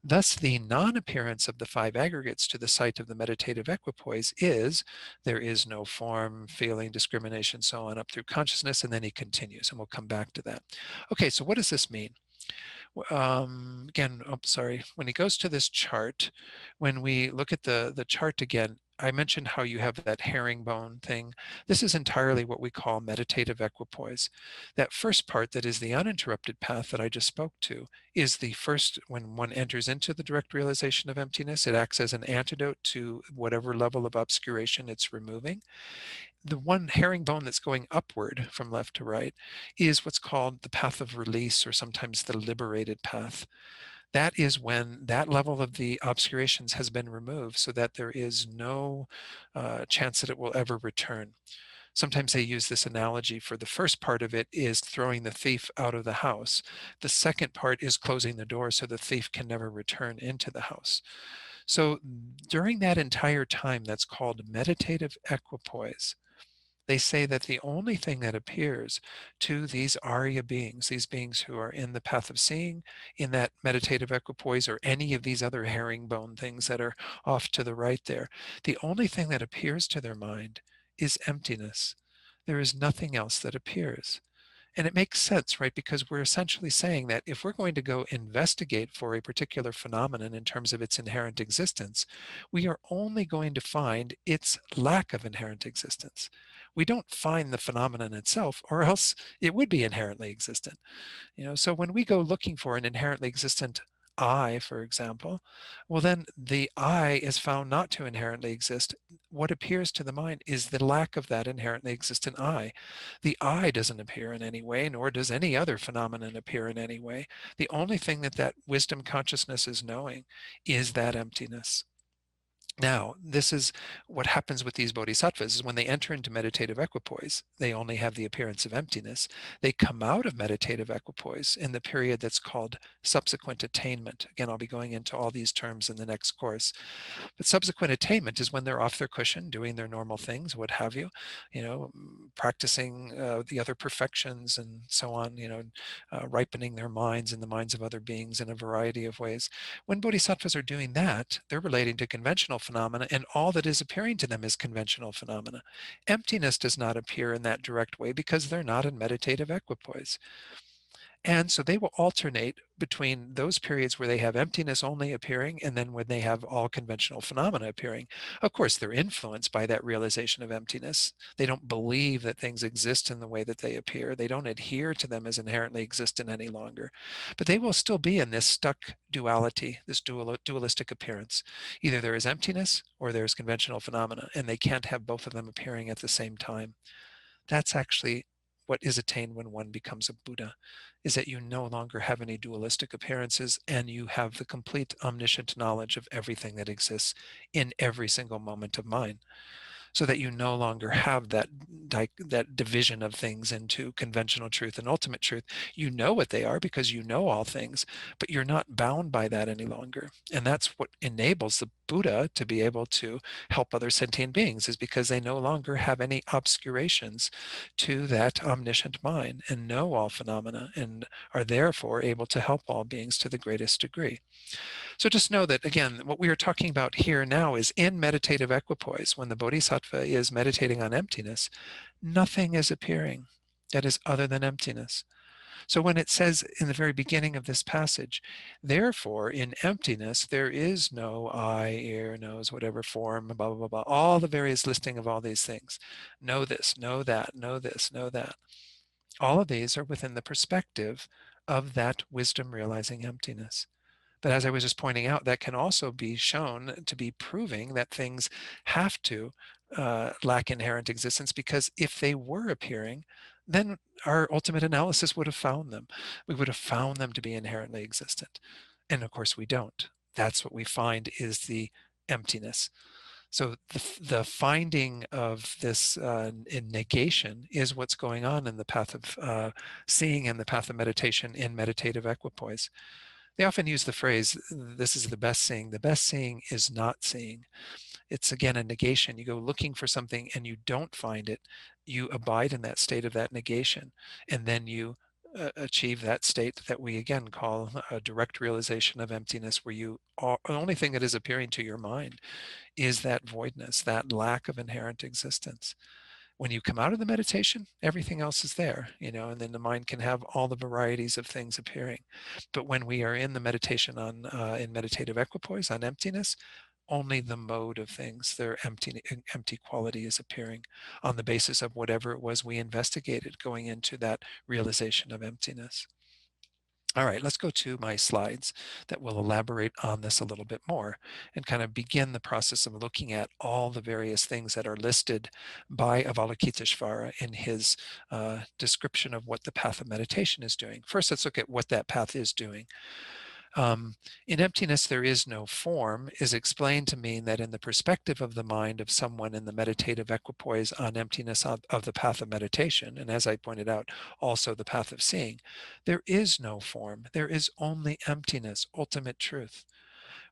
Thus, the non-appearance of the five aggregates to the sight of the meditative equipoise is, there is no form, feeling, discrimination, so on, up through consciousness, and then he continues, and we'll come back to that. Okay, so what does this mean? Again, oh, sorry, when he goes to this chart, when we look at the chart again, I mentioned how you have that herringbone thing. This is entirely what we call meditative equipoise. That first part that is the uninterrupted path that I just spoke to is the first, when one enters into the direct realization of emptiness, it acts as an antidote to whatever level of obscuration it's removing. The one herringbone that's going upward from left to right is what's called the path of release, or sometimes the liberated path. That is when that level of the obscurations has been removed so that there is no chance that it will ever return. Sometimes they use this analogy for the first part of it is throwing the thief out of the house. The second part is closing the door so the thief can never return into the house. So during that entire time, that's called meditative equipoise. They say that the only thing that appears to these Arya beings, these beings who are in the path of seeing, in that meditative equipoise, or any of these other herringbone things that are off to the right there, the only thing that appears to their mind is emptiness. There is nothing else that appears. And it makes sense, right? Because we're essentially saying that if we're going to go investigate for a particular phenomenon in terms of its inherent existence, we are only going to find its lack of inherent existence. We don't find the phenomenon itself, or else it would be inherently existent. So when we go looking for an inherently existent I, for example, well, then the I is found not to inherently exist. What appears to the mind is the lack of that inherently existent I. The I doesn't appear in any way, nor does any other phenomenon appear in any way. The only thing that that wisdom consciousness is knowing is that emptiness. Now, this is what happens with these bodhisattvas is when they enter into meditative equipoise, they only have the appearance of emptiness. They come out of meditative equipoise in the period that's called subsequent attainment. Again, I'll be going into all these terms in the next course. But subsequent attainment is when they're off their cushion, doing their normal things, what have you, practicing the other perfections and so on, ripening their minds and the minds of other beings in a variety of ways. When bodhisattvas are doing that, they're relating to conventional phenomena, and all that is appearing to them is conventional phenomena. Emptiness does not appear in that direct way because they're not in meditative equipoise. And so they will alternate between those periods where they have emptiness only appearing and then when they have all conventional phenomena appearing. Of course, they're influenced by that realization of emptiness. They don't believe that things exist in the way that they appear. They don't adhere to them as inherently existent any longer. But they will still be in this stuck duality, this dualistic appearance. Either there is emptiness or there's conventional phenomena, and they can't have both of them appearing at the same time. That's actually what is attained when one becomes a Buddha, is that you no longer have any dualistic appearances and you have the complete omniscient knowledge of everything that exists in every single moment of mind, so that you no longer have that division of things into conventional truth and ultimate truth. You know what they are because you know all things, but you're not bound by that any longer. And that's what enables the Buddha to be able to help other sentient beings, is because they no longer have any obscurations to that omniscient mind and know all phenomena and are therefore able to help all beings to the greatest degree. So just know that, again, what we are talking about here now is in meditative equipoise, when the bodhisattva is meditating on emptiness, nothing is appearing that is other than emptiness. So when it says in the very beginning of this passage, therefore in emptiness there is no eye, ear, nose, whatever form, blah, blah, blah, blah, all the various listing of all these things. Know this, know that, know this, know that. All of these are within the perspective of that wisdom realizing emptiness. But as I was just pointing out, that can also be shown to be proving that things have to lack inherent existence, because if they were appearing, then our ultimate analysis would have found them. We would have found them to be inherently existent. And of course we don't. That's what we find is the emptiness. So the finding of this in negation is what's going on in the path of seeing and the path of meditation in meditative equipoise. They often use the phrase, this is the best seeing. The best seeing is not seeing. It's again a negation. You go looking for something and you don't find it. You abide in that state of that negation. And then you achieve that state that we again call a direct realization of emptiness, where you are, the only thing that is appearing to your mind is that voidness, that lack of inherent existence. When you come out of the meditation, everything else is there, and then the mind can have all the varieties of things appearing. But when we are in the meditation on, in meditative equipoise on emptiness, only the mode of things, their empty quality is appearing on the basis of whatever it was we investigated going into that realization of emptiness. All right, let's go to my slides that will elaborate on this a little bit more and kind of begin the process of looking at all the various things that are listed by Avalokiteshvara in his description of what the path of meditation is doing. First, let's look at what that path is doing. In emptiness, there is no form is explained to mean that in the perspective of the mind of someone in the meditative equipoise on emptiness of the path of meditation, and as I pointed out, also the path of seeing, there is no form. There is only emptiness, ultimate truth.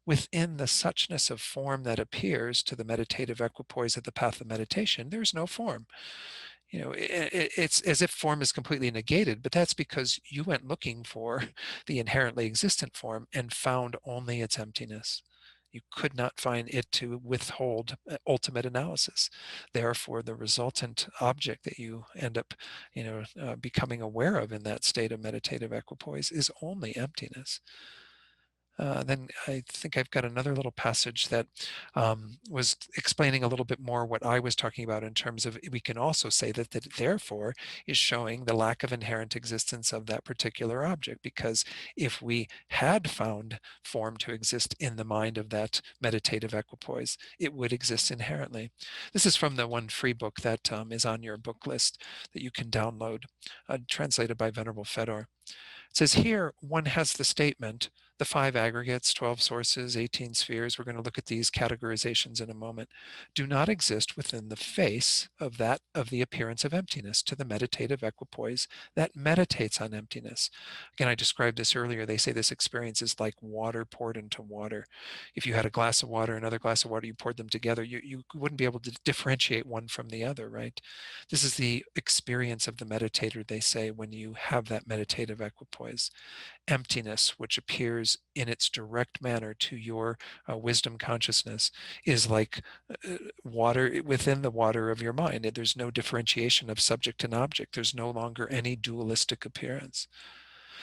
Within the suchness of form that appears to the meditative equipoise of the path of meditation, there's no form. It's as if form is completely negated, but that's because you went looking for the inherently existent form and found only its emptiness. You could not find it to withhold ultimate analysis. Therefore, the resultant object that you end up, becoming aware of in that state of meditative equipoise is only emptiness. Then I think I've got another little passage that was explaining a little bit more what I was talking about in terms of, we can also say that therefore is showing the lack of inherent existence of that particular object, because if we had found form to exist in the mind of that meditative equipoise, it would exist inherently. This is from the one free book that is on your book list that you can download, translated by Venerable Fedor. It says here, one has the statement, the 5 aggregates, 12 sources, 18 spheres, we're going to look at these categorizations in a moment, do not exist within the face of the appearance of emptiness to the meditative equipoise that meditates on emptiness. Again, I described this earlier. They say this experience is like water poured into water. If you had a glass of water, another glass of water, you poured them together, you wouldn't be able to differentiate one from the other, right? This is the experience of the meditator, they say, when you have that meditative equipoise. Emptiness, which appears in its direct manner to your wisdom consciousness, is like water within the water of your mind. There's no differentiation of subject and object. There's no longer any dualistic appearance.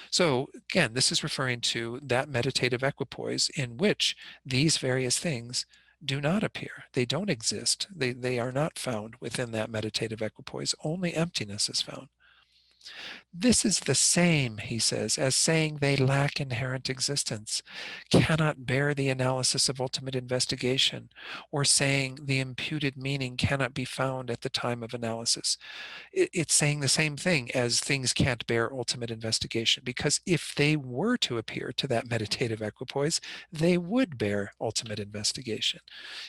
So again, this is referring to that meditative equipoise in which these various things do not appear. They don't exist. They are not found within that meditative equipoise. Only emptiness is found. This is the same, he says, as saying they lack inherent existence, cannot bear the analysis of ultimate investigation, or saying the imputed meaning cannot be found at the time of analysis. It's saying the same thing as things can't bear ultimate investigation, because if they were to appear to that meditative equipoise, they would bear ultimate investigation.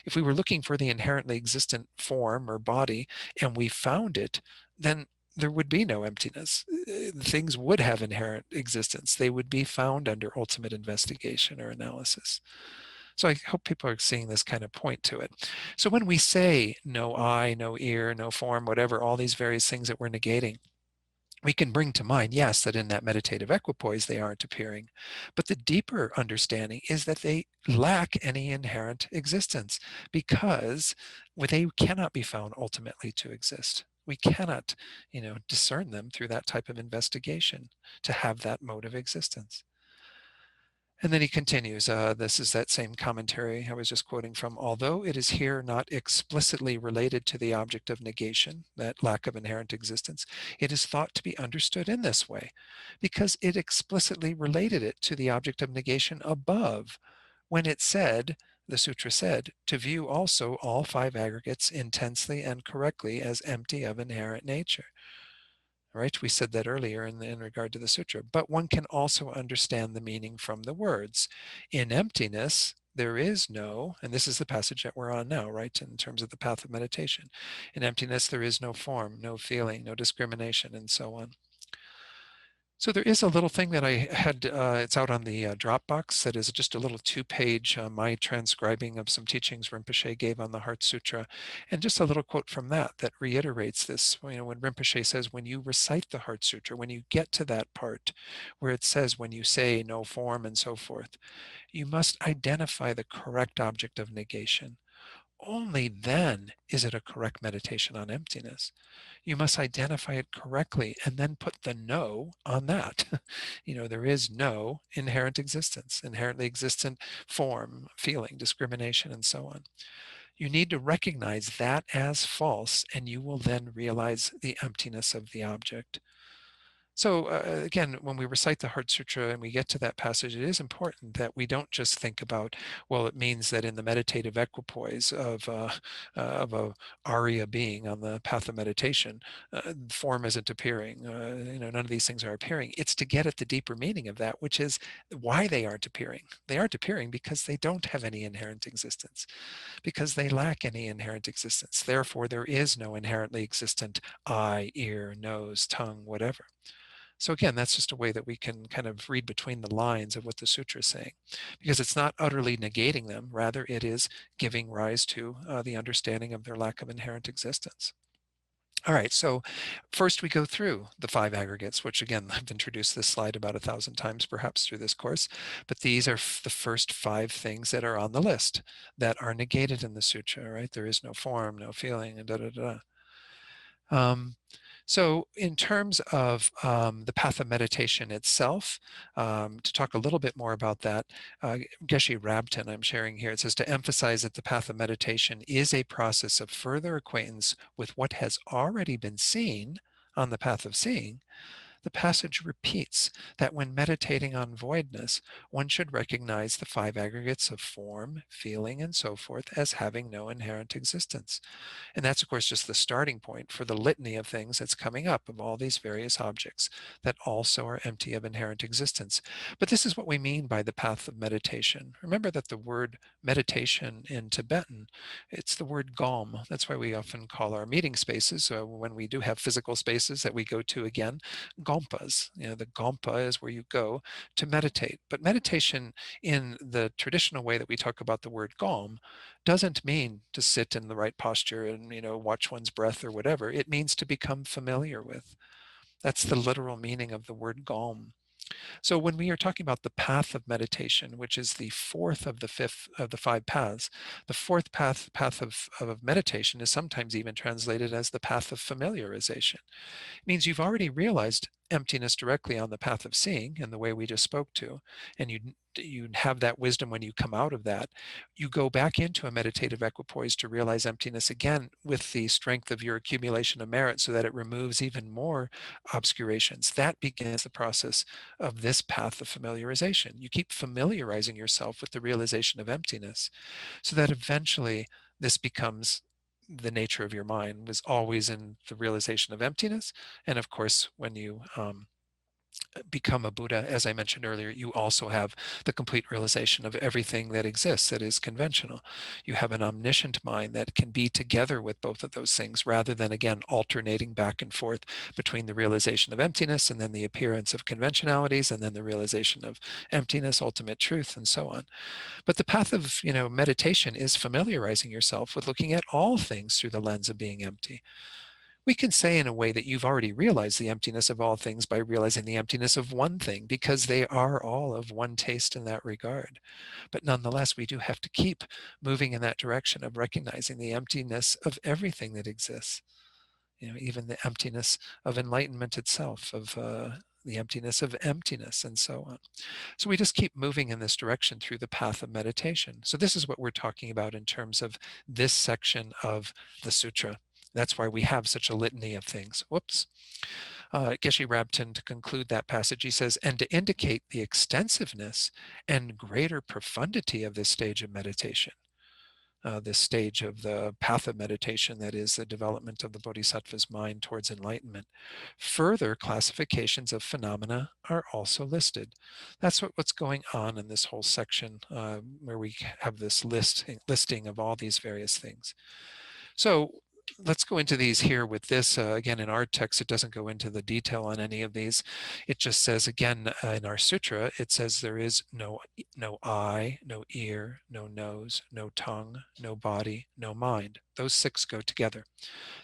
If we were looking for the inherently existent form or body and we found it, then there would be no emptiness. Things would have inherent existence. They would be found under ultimate investigation or analysis. So I hope people are seeing this kind of point to it. So when we say no eye, no ear, no form, whatever, all these various things that we're negating, we can bring to mind, yes, that in that meditative equipoise they aren't appearing, but the deeper understanding is that they lack any inherent existence, because they cannot be found ultimately to exist. We cannot, discern them through that type of investigation to have that mode of existence. And then he continues, this is that same commentary I was just quoting from. Although it is here not explicitly related to the object of negation, that lack of inherent existence, it is thought to be understood in this way, because it explicitly related it to the object of negation above, when it said, the sutra said, to view also all five aggregates intensely and correctly as empty of inherent nature. Right? We said that earlier in regard to the sutra. But one can also understand the meaning from the words. In emptiness, there is no, and this is the passage that we're on now, right, in terms of the path of meditation. In emptiness, there is no form, no feeling, no discrimination, and so on. So there is a little thing that I had, it's out on the Dropbox, that is just a little 2-page, my transcribing of some teachings Rinpoche gave on the Heart Sutra, and just a little quote from that reiterates this. When Rinpoche says, when you recite the Heart Sutra, when you get to that part where it says, when you say no form and so forth, you must identify the correct object of negation. Only then is it a correct meditation on emptiness. You must identify it correctly and then put the no on that. There is no inherent existence, inherently existent form, feeling, discrimination, and so on. You need to recognize that as false, and you will then realize the emptiness of the object. So again, when we recite the Heart Sutra and we get to that passage, it is important that we don't just think about, well, it means that in the meditative equipoise of a Arya being on the path of meditation, form isn't appearing. None of these things are appearing. It's to get at the deeper meaning of that, which is why they aren't appearing. They aren't appearing because they don't have any inherent existence, because they lack any inherent existence. Therefore, there is no inherently existent eye, ear, nose, tongue, whatever. So again, that's just a way that we can kind of read between the lines of what the sutra is saying, because it's not utterly negating them. Rather, it is giving rise to the understanding of their lack of inherent existence. All right, so first we go through the five aggregates, which again, I've introduced this slide about 1,000 times perhaps through this course, but these are the first 5 things that are on the list that are negated in the sutra, right? There is no form, no feeling, and da-da-da. So in terms of the path of meditation itself, to talk a little bit more about that, Geshe Rabten I'm sharing here, it says to emphasize that the path of meditation is a process of further acquaintance with what has already been seen on the path of seeing. The passage repeats that when meditating on voidness, one should recognize the 5 aggregates of form, feeling, and so forth as having no inherent existence. And that's, of course, just the starting point for the litany of things that's coming up of all these various objects that also are empty of inherent existence. But this is what we mean by the path of meditation. Remember that the word meditation in Tibetan, it's the word gom. That's why we often call our meeting spaces, when we do have physical spaces that we go to again, gompas. The gompa is where you go to meditate. But meditation in the traditional way that we talk about the word gom doesn't mean to sit in the right posture and watch one's breath or whatever. It means to become familiar with. That's the literal meaning of the word gom. So when we are talking about the path of meditation, which is the 4th of the 5th of the 5 paths, the 4th path of meditation is sometimes even translated as the path of familiarization. It means you've already realized emptiness directly on the path of seeing in the way we just spoke to, and you have that wisdom when you come out of that. You go back into a meditative equipoise to realize emptiness again with the strength of your accumulation of merit so that it removes even more obscurations. That begins the process of this path of familiarization. You keep familiarizing yourself with the realization of emptiness so that eventually this becomes the nature of your mind, was always in the realization of emptiness. And of course, when you become a Buddha, as I mentioned earlier, you also have the complete realization of everything that exists that is conventional. You have an omniscient mind that can be together with both of those things rather than, again, alternating back and forth between the realization of emptiness and then the appearance of conventionalities and then the realization of emptiness, ultimate truth, and so on. But the path of meditation is familiarizing yourself with looking at all things through the lens of being empty. We can say in a way that you've already realized the emptiness of all things by realizing the emptiness of one thing, because they are all of one taste in that regard. But nonetheless, we do have to keep moving in that direction of recognizing the emptiness of everything that exists. even the emptiness of enlightenment itself, of the emptiness of emptiness, and so on. So we just keep moving in this direction through the path of meditation. So this is what we're talking about in terms of this section of the sutra. That's why we have such a litany of things. Whoops. Geshe Rabten, to conclude that passage, he says, and to indicate the extensiveness and greater profundity of this stage of meditation, this stage of the path of meditation, that is the development of the bodhisattva's mind towards enlightenment, further classifications of phenomena are also listed. That's what's going on in this whole section, where we have this listing of all these various things. So let's go into these here with this. Again, in our text, it doesn't go into the detail on any of these. It just says, again, in our sutra, it says there is no eye, no ear, no nose, no tongue, no body, no mind. Those six go together.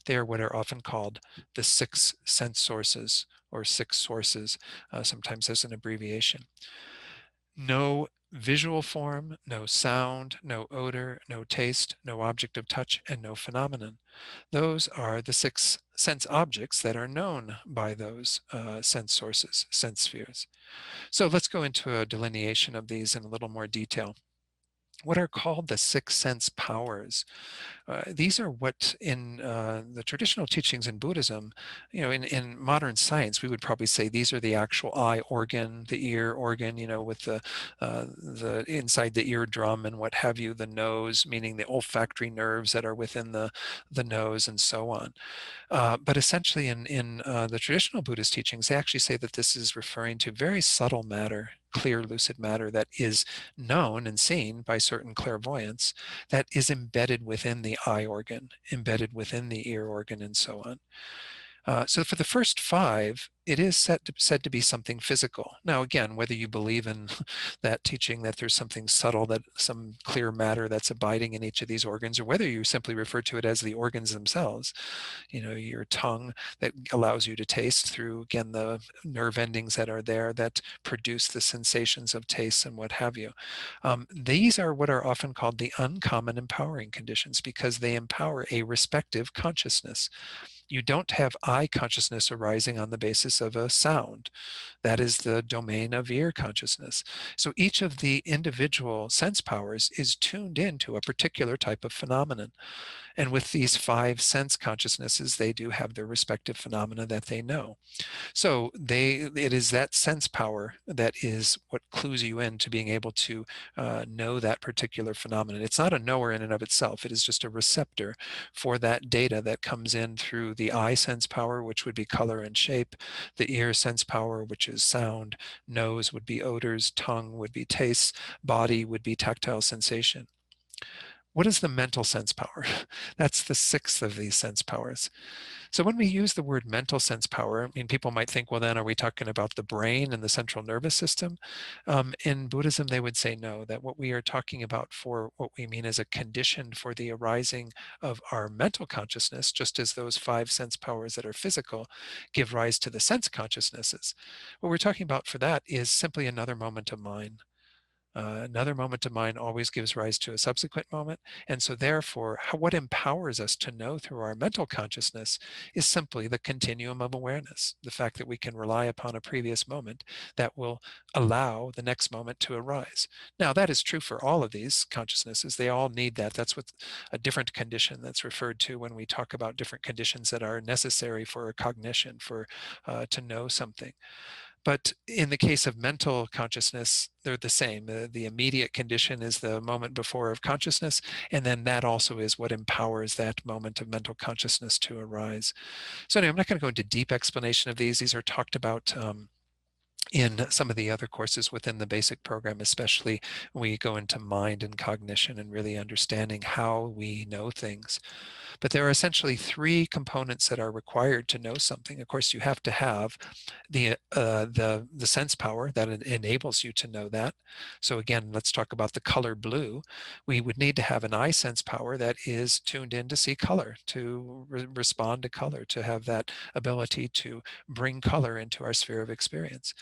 They are what are often called the six sense sources, or six sources, sometimes as an abbreviation. No visual form, no sound, no odor, no taste, no object of touch, and no phenomenon. Those are the six sense objects that are known by those sense sources, sense spheres. So let's go into a delineation of these in a little more detail. What are called the six sense powers? These are what in the traditional teachings in Buddhism, in modern science, we would probably say these are the actual eye organ, the ear organ, with the inside the eardrum and what have you, the nose, meaning the olfactory nerves that are within the nose, and so on. But essentially in the traditional Buddhist teachings, they actually say that this is referring to very subtle matter, clear, lucid matter that is known and seen by certain clairvoyants, that is embedded within the eye organ, embedded within the ear organ, and so on. So for the first five, it is said to be something physical. Now, again, whether you believe in that teaching that there's something subtle, that some clear matter that's abiding in each of these organs, or whether you simply refer to it as the organs themselves, your tongue that allows you to taste through, again, the nerve endings that are there that produce the sensations of taste and what have you. These are what are often called the uncommon empowering conditions, because they empower a respective consciousness. You don't have eye consciousness arising on the basis of a sound. That is the domain of ear consciousness. So each of the individual sense powers is tuned into a particular type of phenomenon. And with these five sense consciousnesses, they do have their respective phenomena that they know. So it is that sense power that is what clues you in to being able to know that particular phenomenon. It's not a knower in and of itself. It is just a receptor for that data that comes in through the eye sense power, which would be color and shape, the ear sense power, which is sound, nose would be odors, tongue would be taste, body would be tactile sensation. What is the mental sense power? That's the sixth of these sense powers. So when we use the word mental sense power, people might think, well, then are we talking about the brain and the central nervous system? In Buddhism, they would say no, that what we are talking about, for what we mean as a condition for the arising of our mental consciousness, just as those five sense powers that are physical give rise to the sense consciousnesses. What we're talking about for that is simply another moment of mind. Another moment of mind always gives rise to a subsequent moment. And so therefore, what empowers us to know through our mental consciousness is simply the continuum of awareness, the fact that we can rely upon a previous moment that will allow the next moment to arise. Now, that is true for all of these consciousnesses. They all need that. That's what a different condition that's referred to when we talk about different conditions that are necessary for a cognition, to know something. But in the case of mental consciousness, they're the same. The immediate condition is the moment before of consciousness, and then that also is what empowers that moment of mental consciousness to arise. So anyway, I'm not going to go into deep explanation of these. These are talked about in some of the other courses within the basic program, especially when we go into mind and cognition and really understanding how we know things. But there are essentially three components that are required to know something. Of course, you have to have the sense power that enables you to know that. So again, let's talk about the color blue. We would need to have an eye sense power that is tuned in to see color, to respond to color, to have that ability to bring color into our sphere of experience.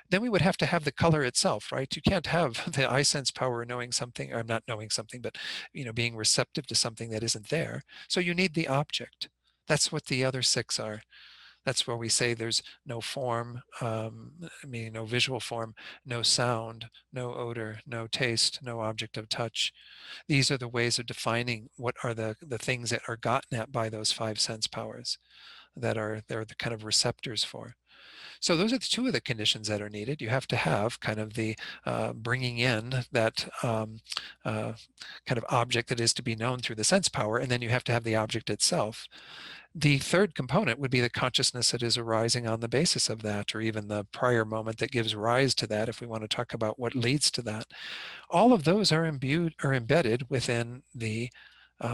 Then we would have to have the color itself, right? You can't have the eye sense power knowing something, or not knowing something, but being receptive to something that isn't there. So you need the object. That's what the other 6 are. That's where we say there's no form, meaning no visual form, no sound, no odor, no taste, no object of touch. These are the ways of defining what are the things that are gotten at by those 5 sense powers that they're the kind of receptors for. So those are the 2 of the conditions that are needed. You have to have kind of the bringing in that kind of object that is to be known through the sense power, and then you have to have the object itself. The third component would be the consciousness that is arising on the basis of that, or even the prior moment that gives rise to that, if we want to talk about what leads to that. All of those are imbued or embedded within the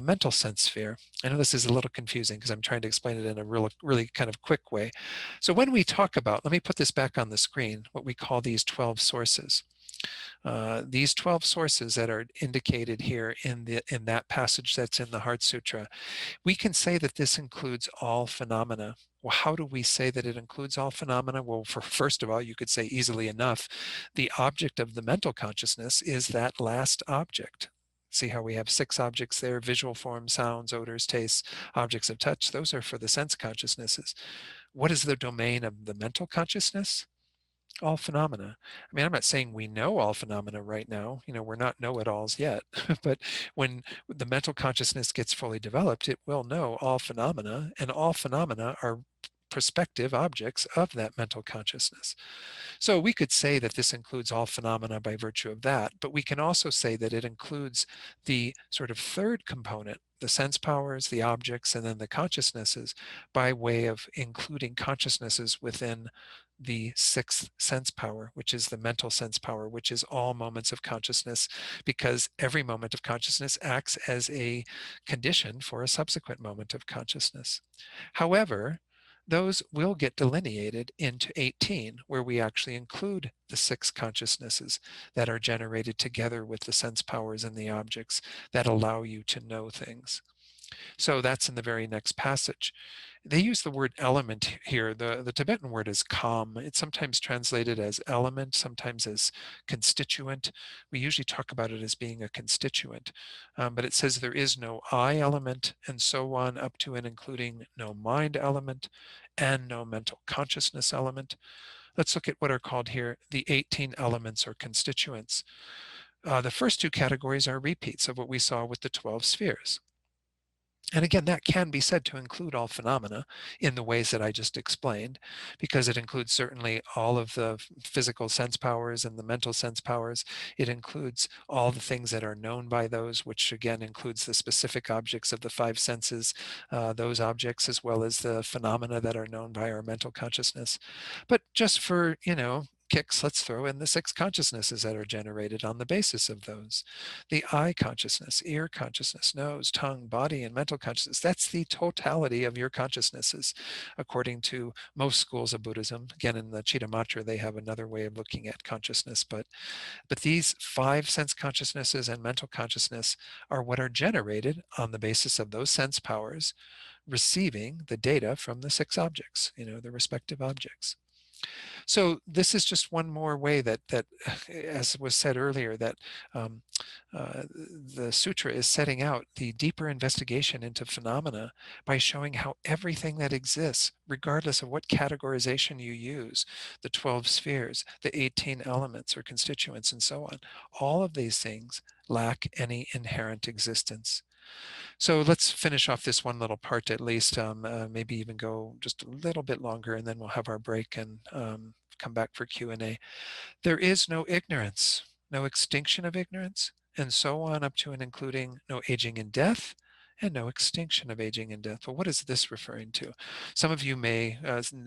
mental sense sphere. I know this is a little confusing because I'm trying to explain it in a really kind of quick way. So when we talk about, let me put this back on the screen, what we call these 12 sources. These 12 sources that are indicated here in that passage that's in the Heart Sutra, we can say that this includes all phenomena. Well, how do we say that it includes all phenomena? Well, first of all, you could say easily enough, the object of the mental consciousness is that last object. See how we have 6 objects there: visual form, sounds, odors, tastes, objects of touch. Those are for the sense consciousnesses. What is the domain of the mental consciousness? All phenomena. I mean, I'm not saying we know all phenomena right now. We're not know-it-alls yet. But when the mental consciousness gets fully developed, it will know all phenomena, and all phenomena are prospective objects of that mental consciousness. So we could say that this includes all phenomena by virtue of that, but we can also say that it includes the sort of third component, the sense powers, the objects, and then the consciousnesses, by way of including consciousnesses within the 6th sense power, which is the mental sense power, which is all moments of consciousness, because every moment of consciousness acts as a condition for a subsequent moment of consciousness. However, those will get delineated into 18, where we actually include the 6 consciousnesses that are generated together with the sense powers and the objects that allow you to know things. So that's in the very next passage. They use the word element here. The Tibetan word is kam. It's sometimes translated as element, sometimes as constituent. We usually talk about it as being a constituent, but it says there is no I element, and so on, up to and including no mind element and no mental consciousness element. Let's look at what are called here the 18 elements or constituents. The first 2 categories are repeats of what we saw with the 12 spheres. And again, that can be said to include all phenomena in the ways that I just explained, because it includes certainly all of the physical sense powers and the mental sense powers. It includes all the things that are known by those, which again includes the specific objects of the 5 senses, those objects, as well as the phenomena that are known by our mental consciousness. But just for, kicks, let's throw in the 6 consciousnesses that are generated on the basis of those. The eye consciousness, ear consciousness, nose, tongue, body, and mental consciousness. That's the totality of your consciousnesses, according to most schools of Buddhism. Again, in the Chittamatra, they have another way of looking at consciousness, but these 5 sense consciousnesses and mental consciousness are what are generated on the basis of those sense powers, receiving the data from the 6 objects, the respective objects. So this is just one more way that as was said earlier, that um, the sutra is setting out the deeper investigation into phenomena by showing how everything that exists, regardless of what categorization you use, the 12 spheres, the 18 elements or constituents, and so on, all of these things lack any inherent existence. So let's finish off this one little part at least, maybe even go just a little bit longer, and then we'll have our break and come back for Q&A. There is no ignorance, no extinction of ignorance, and so on up to and including no aging and death, and no extinction of aging and death. Well, what is this referring to? Some of you may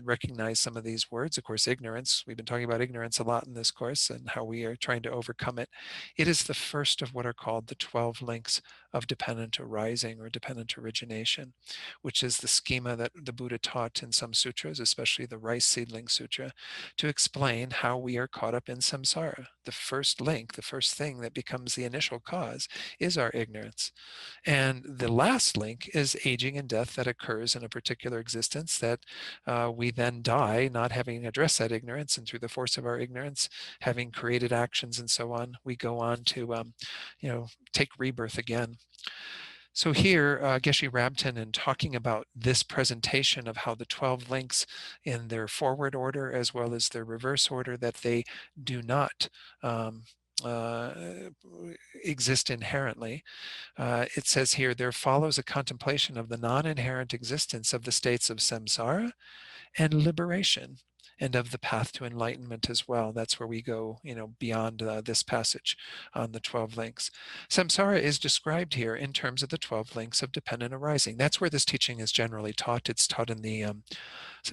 recognize some of these words. Of course, ignorance. We've been talking about ignorance a lot in this course and how we are trying to overcome it. It is the first of what are called the 12 links of dependent arising or dependent origination, which is the schema that the Buddha taught in some sutras, especially the Rice Seedling Sutra, to explain how we are caught up in samsara. The first link, the first thing that becomes the initial cause, is our ignorance. And the last link is aging and death that occurs in a particular existence that we then die not having addressed that ignorance, and through the force of our ignorance, having created actions and so on, we go on to take rebirth again. So here, Geshe Rabten, in talking about this presentation of how the 12 links in their forward order as well as their reverse order, that they do not uh, exist inherently. It says here, there follows a contemplation of the non-inherent existence of the states of samsara and liberation, and of the path to enlightenment as well. That's where we go, beyond this passage on the 12 links. Samsara is described here in terms of the 12 links of dependent arising. That's where this teaching is generally taught. It's taught in the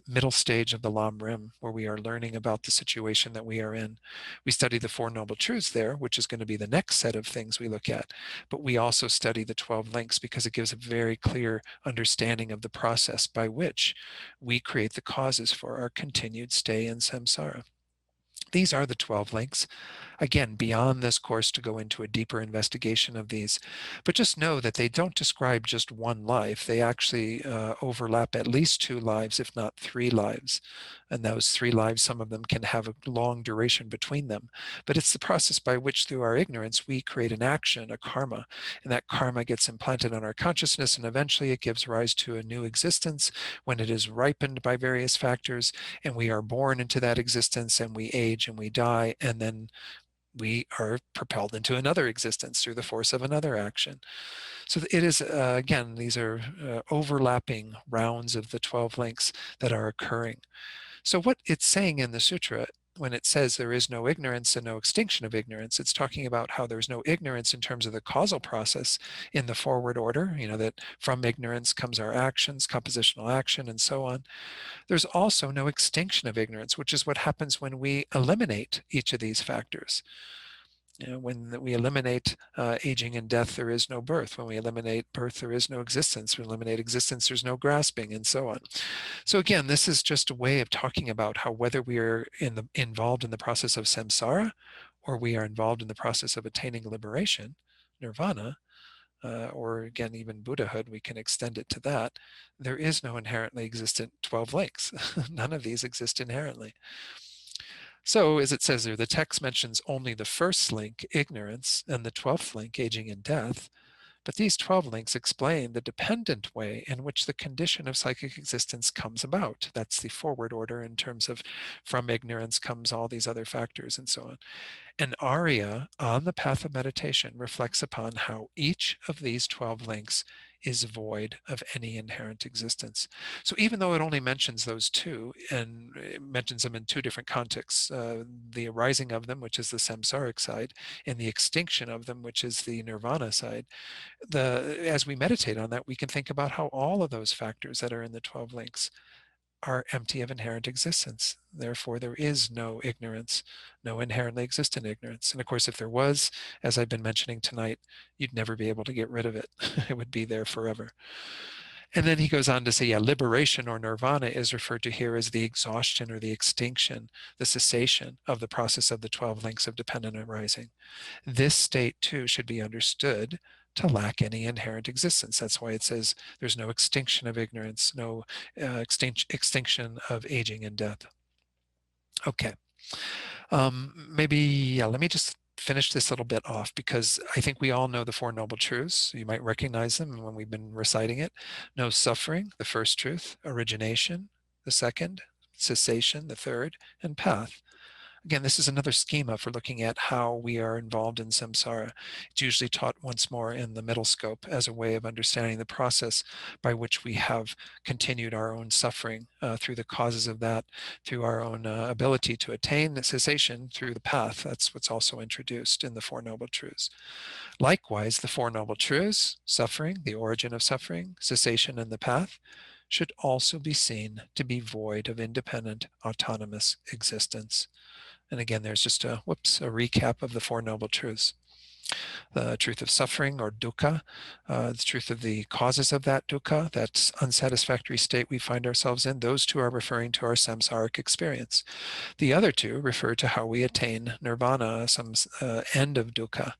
middle stage of the Lam Rim, where we are learning about the situation that we are in. We study the Four Noble Truths there, which is going to be the next set of things we look at. But we also study the 12 links because it gives a very clear understanding of the process by which we create the causes for our continued stay in samsara. These are the 12 links. Again, beyond this course to go into a deeper investigation of these, but just know that they don't describe just one life. They actually overlap at least 2 lives, if not 3 lives. And those 3 lives, some of them can have a long duration between them. But it's the process by which, through our ignorance, we create an action, a karma, and that karma gets implanted on our consciousness, and eventually it gives rise to a new existence when it is ripened by various factors, and we are born into that existence, and we age and we die, and then we are propelled into another existence through the force of another action. So it is, again, these are overlapping rounds of the 12 links that are occurring. So what it's saying in the sutra, when it says there is no ignorance and no extinction of ignorance, it's talking about how there's no ignorance in terms of the causal process in the forward order, that from ignorance comes our actions, compositional action, and so on. There's also no extinction of ignorance, which is what happens when we eliminate each of these factors. When we eliminate aging and death, there is no birth. When we eliminate birth, there is no existence. When we eliminate existence, there's no grasping, and so on. So again, this is just a way of talking about how whether we are involved in the process of samsara, or we are involved in the process of attaining liberation, nirvana, or again, even Buddhahood, we can extend it to that. There is no inherently existent 12 links. None of these exist inherently. So as it says there, the text mentions only the first link, ignorance, and the 12th link, aging and death. But these 12 links explain the dependent way in which the condition of psychic existence comes about. That's the forward order in terms of from ignorance comes all these other factors and so on. An aria on the path of meditation reflects upon how each of these 12 links is void of any inherent existence. So even though it only mentions those 2, and it mentions them in 2 different contexts, the arising of them, which is the samsaric side, and the extinction of them, which is the nirvana side, as we meditate on that, we can think about how all of those factors that are in the 12 links are empty of inherent existence. Therefore, there is no ignorance, no inherently existent ignorance. And of course, if there was, as I've been mentioning tonight, you'd never be able to get rid of it. It would be there forever. And then he goes on to say, yeah, liberation or nirvana is referred to here as the exhaustion or the extinction, the cessation of the process of the 12 links of dependent arising. This state too should be understood to lack any inherent existence. That's why it says there's no extinction of ignorance, no extinction of aging and death. Okay. Let me just finish this little bit off, because I think we all know the Four Noble Truths. You might recognize them when we've been reciting it. No suffering, the first truth; origination, the second; cessation, the third; and path. Again, this is another schema for looking at how we are involved in samsara. It's usually taught once more in the middle scope as a way of understanding the process by which we have continued our own suffering through the causes of that, through our own ability to attain the cessation through the path. That's what's also introduced in the Four Noble Truths. Likewise, the Four Noble Truths, suffering, the origin of suffering, cessation, and the path, should also be seen to be void of independent, autonomous existence. And again, there's just a recap of the Four Noble Truths. The truth of suffering, or dukkha, the truth of the causes of that dukkha, that unsatisfactory state we find ourselves in, those 2 are referring to our samsaric experience. The other 2 refer to how we attain nirvana, some end of dukkha.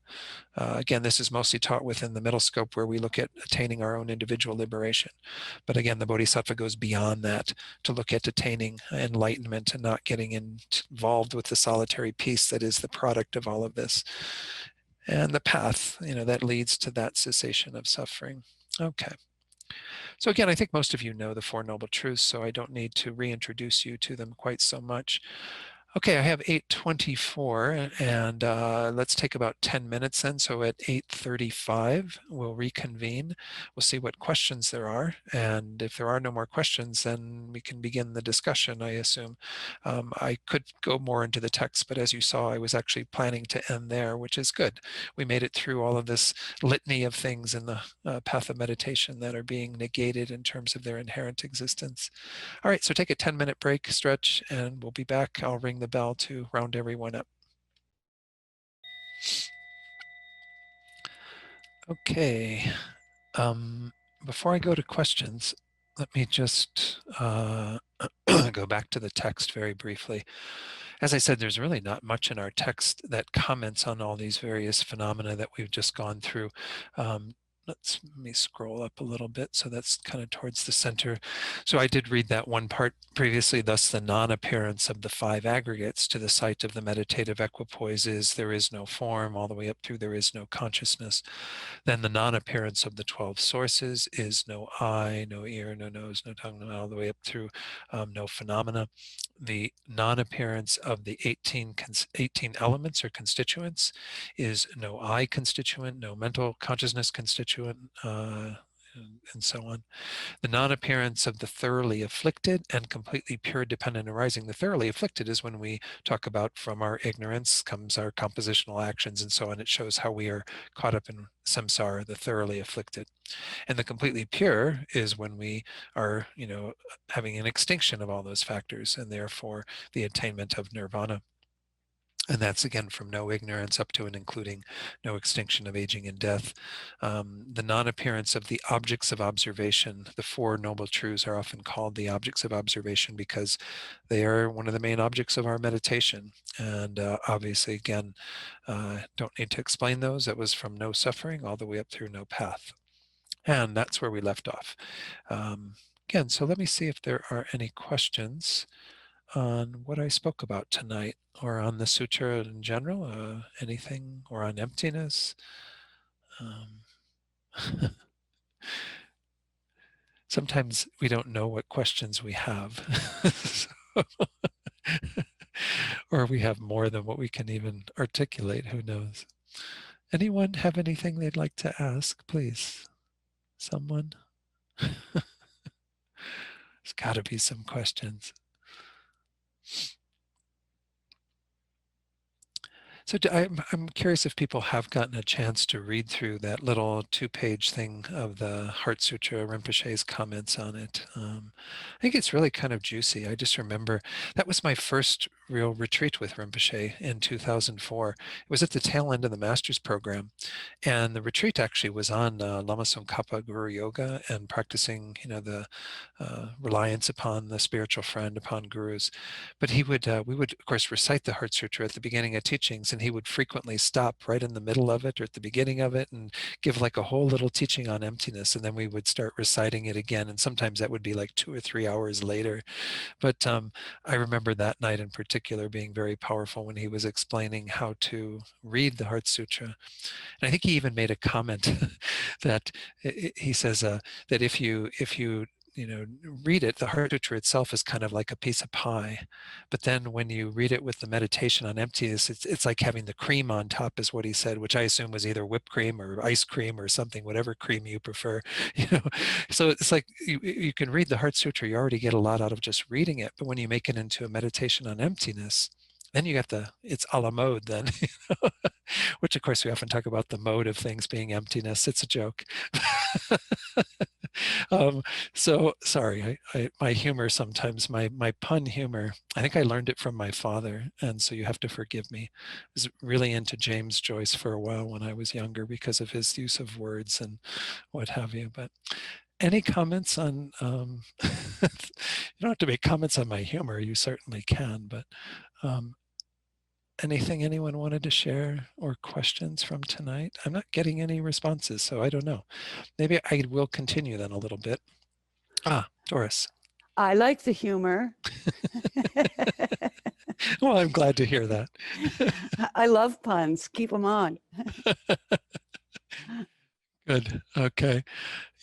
Again, this is mostly taught within the middle scope, where we look at attaining our own individual liberation. But again, the Bodhisattva goes beyond that to look at attaining enlightenment and not getting involved with the solitary peace that is the product of all of this. And the path, that leads to that cessation of suffering. Okay. So again, I think most of you know the Four Noble Truths, so I don't need to reintroduce you to them quite so much. Okay, I have 8:24, and let's take about 10 minutes then. So at 8:35, we'll reconvene. We'll see what questions there are. And if there are no more questions, then we can begin the discussion, I assume. I could go more into the text, but as you saw, I was actually planning to end there, which is good. We made it through all of this litany of things in the path of meditation that are being negated in terms of their inherent existence. All right, so take a 10-minute break, stretch, and we'll be back. I'll ring the bell to round everyone up. Okay, before I go to questions, let me just go back to the text very briefly. As I said, there's really not much in our text that comments on all these various phenomena that we've just gone through. Let me scroll up a little bit. So that's kind of towards the center. So I did read that one part previously, thus the non-appearance of the five aggregates to the sight of the meditative equipoise is there is no form, all the way up through there is no consciousness. Then the non-appearance of the 12 sources is no eye, no ear, no nose, no tongue, all the way up through no phenomena. The non-appearance of the 18 elements or constituents is no I constituent, no mental consciousness constituent, and so on. The non-appearance of the thoroughly afflicted and completely pure dependent arising. The thoroughly afflicted is when we talk about from our ignorance comes our compositional actions and so on. It shows how we are caught up in samsara, the thoroughly afflicted. And the completely pure is when we are, having an extinction of all those factors and therefore the attainment of nirvana. And that's again from no ignorance up to and including no extinction of aging and death. The non-appearance of the objects of observation. The Four Noble Truths are often called the objects of observation because they are one of the main objects of our meditation. And obviously, again, don't need to explain those. That was from no suffering all the way up through no path. And that's where we left off. Again, so let me see if there are any questions on what I spoke about tonight, or on the sutra in general, anything, or on emptiness. Sometimes we don't know what questions we have. Or we have more than what we can even articulate, who knows. Anyone have anything they'd like to ask, please? Someone? There's got to be some questions. So I'm curious if people have gotten a chance to read through that little 2-page thing of the Heart Sutra, Rinpoche's comments on it. I think it's really kind of juicy. I just remember that was my first real retreat with Rinpoche in 2004. It was at the tail end of the master's program. And the retreat actually was on Lama Tsongkhapa Guru Yoga and practicing, the reliance upon the spiritual friend, upon gurus. But we would, of course, recite the Heart Sutra at the beginning of teachings, and he would frequently stop right in the middle of it or at the beginning of it and give like a whole little teaching on emptiness. And then we would start reciting it again. And sometimes that would be like 2 or 3 hours later. But I remember that night in particular being very powerful when he was explaining how to read the Heart Sutra. And I think he even made a comment that he says that if you read it, the Heart Sutra itself is kind of like a piece of pie. But then when you read it with the meditation on emptiness, it's like having the cream on top, is what he said, which I assume was either whipped cream or ice cream or something, whatever cream you prefer. So it's like you can read the Heart Sutra, you already get a lot out of just reading it. But when you make it into a meditation on emptiness, then you got it's a la mode then, which of course we often talk about the mode of things being emptiness. It's a joke. So sorry, my humor sometimes, my pun humor, I think I learned it from my father, and so you have to forgive me. I was really into James Joyce for a while when I was younger because of his use of words and what have you. But any comments on, you don't have to make comments on my humor, you certainly can, but anything anyone wanted to share or questions from tonight? I'm not getting any responses, so I don't know. Maybe I will continue then a little bit. Doris. I like the humor. Well, I'm glad to hear that. I love puns. Keep them on. Good. Okay.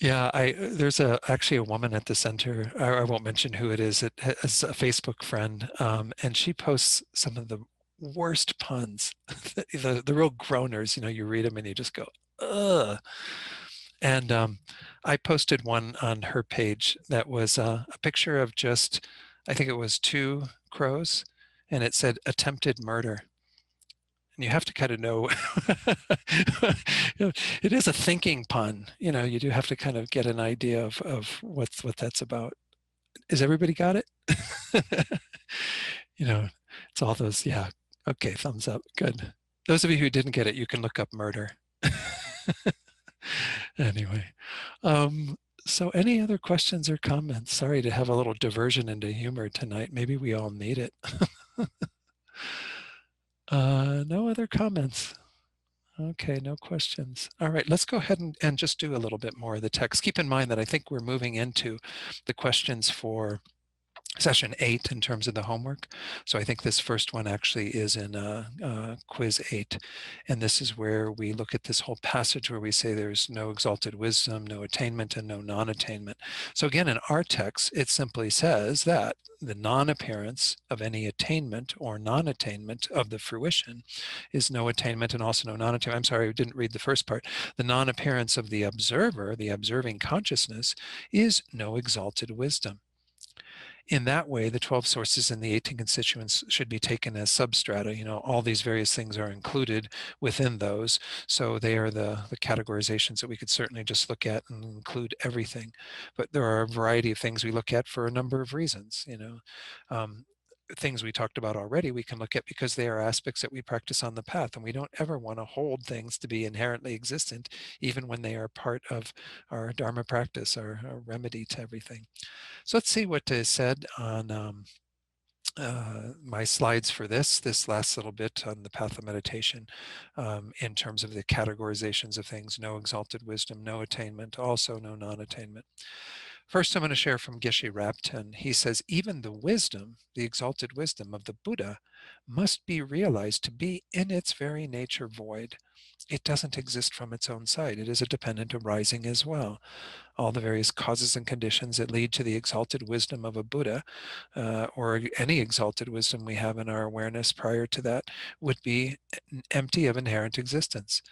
Yeah, there's actually a woman at the center. I won't mention who it is. It has a Facebook friend, and she posts some of the worst puns, the real groaners. You read them and you just go, ugh. And I posted one on her page that was a picture of just, I think it was two crows, and it said attempted murder. And you have to kind of know, it is a thinking pun. You do have to kind of get an idea of what that's about. Is everybody got it? you know, it's all those, yeah. Okay, thumbs up. Good. Those of you who didn't get it, you can look up murder. Anyway, so any other questions or comments? Sorry to have a little diversion into humor tonight. Maybe we all need it. No other comments. Okay, no questions. All right, let's go ahead and just do a little bit more of the text. Keep in mind that I think we're moving into the questions for session 8 in terms of the homework. So I think this first one actually is in quiz 8. And this is where we look at this whole passage where we say there's no exalted wisdom, no attainment, and no non-attainment. So again, in our text, it simply says that the non-appearance of any attainment or non-attainment of the fruition is no attainment and also no non-attainment. I'm sorry, I didn't read the first part. The non-appearance of the observer, the observing consciousness, is no exalted wisdom. In that way, the 12 sources and the 18 constituents should be taken as substrata. All these various things are included within those. So they are the categorizations that we could certainly just look at and include everything. But there are a variety of things we look at for a number of reasons. Things we talked about already, we can look at because they are aspects that we practice on the path, and we don't ever want to hold things to be inherently existent, even when they are part of our Dharma practice, our remedy to everything. So let's see what is said on my slides for this last little bit on the path of meditation in terms of the categorizations of things: no exalted wisdom, no attainment, also no non-attainment. First, I'm going to share from Geshe Rabten. He says, even the wisdom, the exalted wisdom of the Buddha, must be realized to be in its very nature void. It doesn't exist from its own side. It is a dependent arising as well. All the various causes and conditions that lead to the exalted wisdom of a Buddha, or any exalted wisdom we have in our awareness prior to that, would be empty of inherent existence.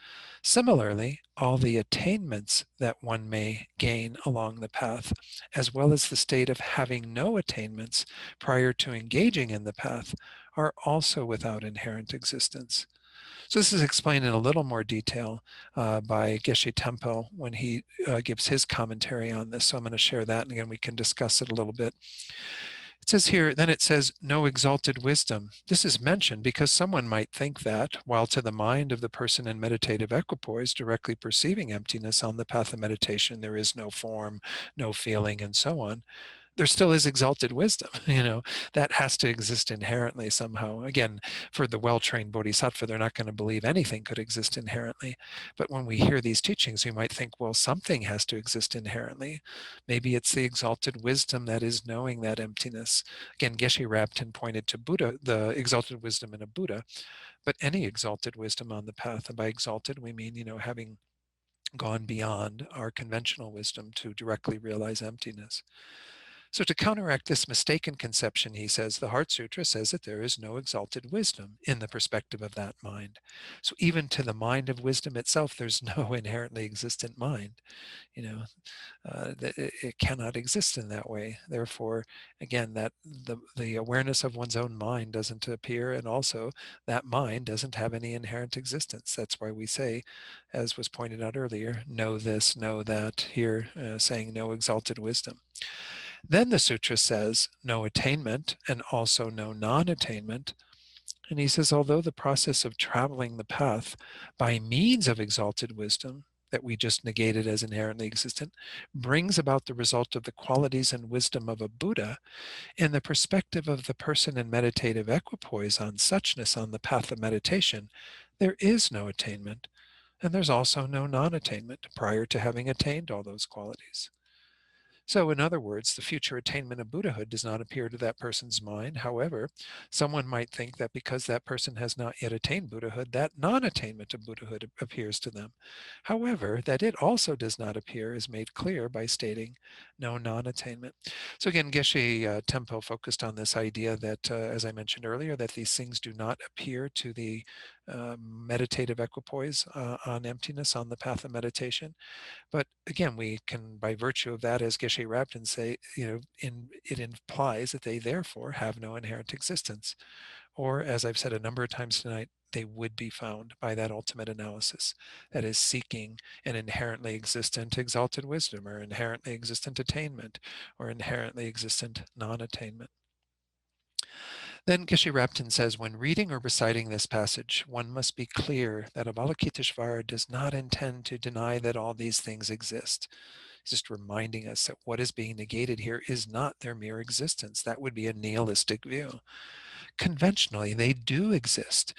Similarly, all the attainments that one may gain along the path, as well as the state of having no attainments prior to engaging in the path, are also without inherent existence. So this is explained in a little more detail by Geshe Tempo when he gives his commentary on this. So I'm going to share that, and again, we can discuss it a little bit. It says here, then it says, no exalted wisdom. This is mentioned because someone might think that, while to the mind of the person in meditative equipoise directly perceiving emptiness on the path of meditation, there is no form, no feeling, and so on, there still is exalted wisdom. That has to exist inherently somehow. Again, for the well-trained bodhisattva, they're not going to believe anything could exist inherently. But when we hear these teachings, we might think, well, something has to exist inherently. Maybe it's the exalted wisdom that is knowing that emptiness. Again, Geshe Rabten pointed to Buddha, the exalted wisdom in a Buddha, but any exalted wisdom on the path. And by exalted, we mean, having gone beyond our conventional wisdom to directly realize emptiness. So to counteract this mistaken conception, he says, the Heart Sutra says that there is no exalted wisdom in the perspective of that mind. So even to the mind of wisdom itself, there's no inherently existent mind. It cannot exist in that way. Therefore, again, that the awareness of one's own mind doesn't appear, and also that mind doesn't have any inherent existence. That's why we say, as was pointed out earlier, know this, know that, here saying no exalted wisdom. Then the sutra says no attainment and also no non-attainment. And he says, although the process of traveling the path by means of exalted wisdom that we just negated as inherently existent brings about the result of the qualities and wisdom of a Buddha, in the perspective of the person in meditative equipoise on suchness on the path of meditation, there is no attainment, and there's also no non-attainment prior to having attained all those qualities. So, in other words, the future attainment of Buddhahood does not appear to that person's mind. However, someone might think that because that person has not yet attained Buddhahood, that non-attainment of Buddhahood appears to them. However, that it also does not appear is made clear by stating no non-attainment. So again, Geshe Tempo focused on this idea that, as I mentioned earlier, that these things do not appear to the meditative equipoise on emptiness on the path of meditation. But again, we can, by virtue of that, as Geshe Rabden say, it implies that they therefore have no inherent existence. Or, as I've said a number of times tonight, they would be found by that ultimate analysis, that is seeking an inherently existent exalted wisdom, or inherently existent attainment, or inherently existent non-attainment. Then Geshe Rabten says, when reading or reciting this passage, one must be clear that Avalokiteshvara does not intend to deny that all these things exist. He's just reminding us that what is being negated here is not their mere existence. That would be a nihilistic view. Conventionally, they do exist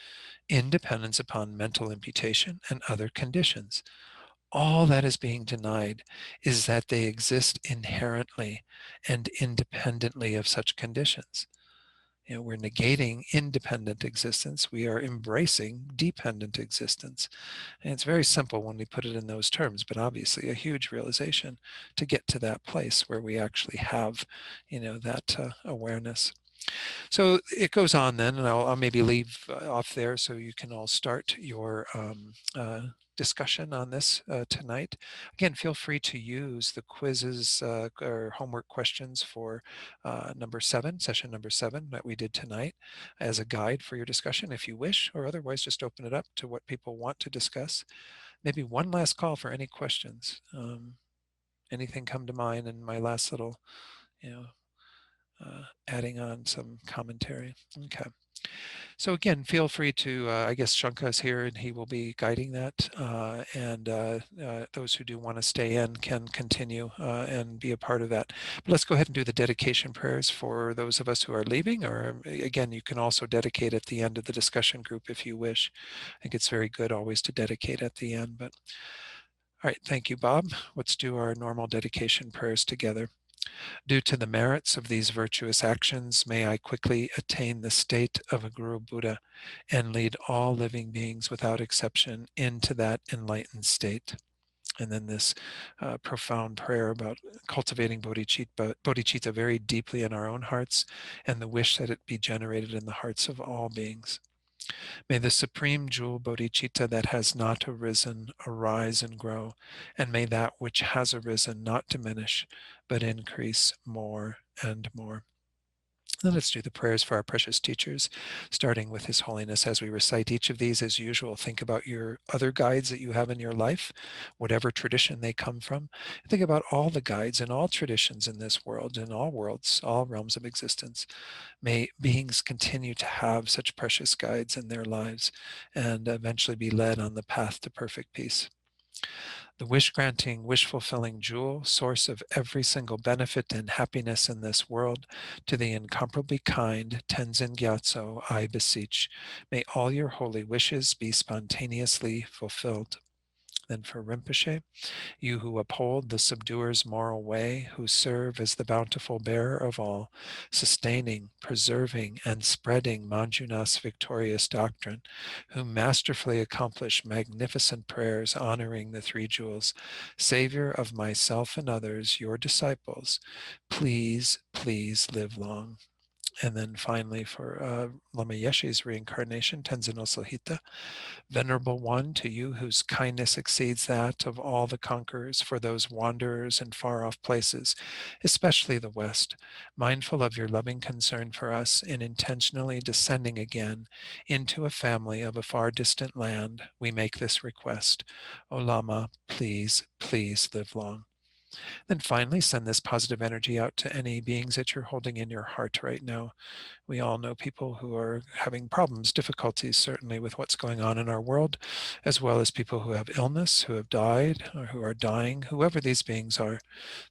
in dependence upon mental imputation and other conditions. All that is being denied is that they exist inherently and independently of such conditions. We're negating independent existence. We are embracing dependent existence. And it's very simple when we put it in those terms, but obviously a huge realization to get to that place where we actually have, that awareness. So it goes on then, and I'll maybe leave off there so you can all start your discussion on this tonight. Again, feel free to use the quizzes or homework questions for session number 7 that we did tonight as a guide for your discussion if you wish, or otherwise just open it up to what people want to discuss. Maybe one last call for any questions. Anything come to mind in my last little, adding on some commentary. Okay. So again, feel free to, I guess Shanka is here and he will be guiding that. And those who do want to stay in can continue and be a part of that. But let's go ahead and do the dedication prayers for those of us who are leaving, or again, you can also dedicate at the end of the discussion group if you wish. I think it's very good always to dedicate at the end. But all right, thank you, Bob. Let's do our normal dedication prayers together. Due to the merits of these virtuous actions, may I quickly attain the state of a Guru Buddha and lead all living beings without exception into that enlightened state. And then this profound prayer about cultivating bodhicitta very deeply in our own hearts, and the wish that it be generated in the hearts of all beings. May the supreme jewel bodhicitta that has not arisen arise and grow, and may that which has arisen not diminish, but increase more and more. Then let's do the prayers for our precious teachers, starting with His Holiness. As we recite each of these, as usual, think about your other guides that you have in your life, whatever tradition they come from. Think about all the guides and all traditions in this world, in all worlds, all realms of existence. May beings continue to have such precious guides in their lives and eventually be led on the path to perfect peace. The wish-granting, wish-fulfilling jewel, source of every single benefit and happiness in this world, to the incomparably kind Tenzin Gyatso, I beseech, may all your holy wishes be spontaneously fulfilled. Then for Rinpoche, you who uphold the subduer's moral way, who serve as the bountiful bearer of all, sustaining, preserving, and spreading Manjunath's victorious doctrine, who masterfully accomplish magnificent prayers honoring the three jewels, Savior of myself and others, your disciples, please, please live long. And then finally for Lama Yeshe's reincarnation, Tenzin Osalhita, Venerable One, to you whose kindness exceeds that of all the conquerors, for those wanderers in far-off places, especially the West, mindful of your loving concern for us in intentionally descending again into a family of a far distant land, we make this request. O Lama, please, please live long. Then finally, send this positive energy out to any beings that you're holding in your heart right now. We all know people who are having problems, difficulties, certainly with what's going on in our world, as well as people who have illness, who have died, or who are dying, whoever these beings are.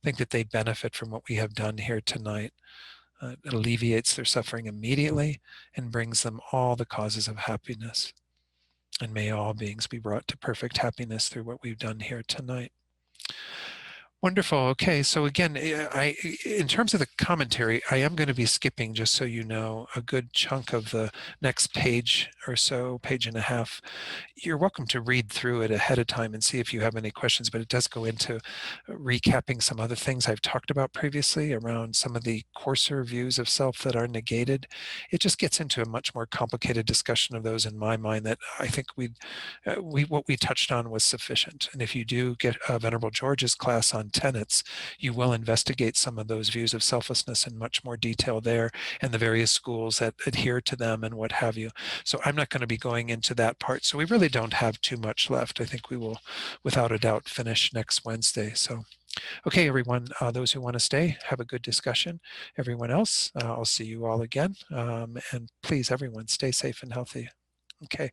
Think that they benefit from what we have done here tonight. It alleviates their suffering immediately and brings them all the causes of happiness. And may all beings be brought to perfect happiness through what we've done here tonight. Wonderful. Okay, so again, in terms of the commentary, I am going to be skipping, just so you know, a good chunk of the next page or so, page and a half. You're welcome to read through it ahead of time and see if you have any questions, but it does go into recapping some other things I've talked about previously around some of the coarser views of self that are negated. It just gets into a much more complicated discussion of those in my mind that I think what we touched on was sufficient. And if you do get Venerable George's class on tenets, you will investigate some of those views of selflessness in much more detail there and the various schools that adhere to them and what have you. So I'm not going to be going into that part. So we really don't have too much left. I think we will, without a doubt, finish next Wednesday. So, okay, everyone, those who want to stay, have a good discussion. Everyone else, I'll see you all again. And please, everyone, stay safe and healthy. Okay.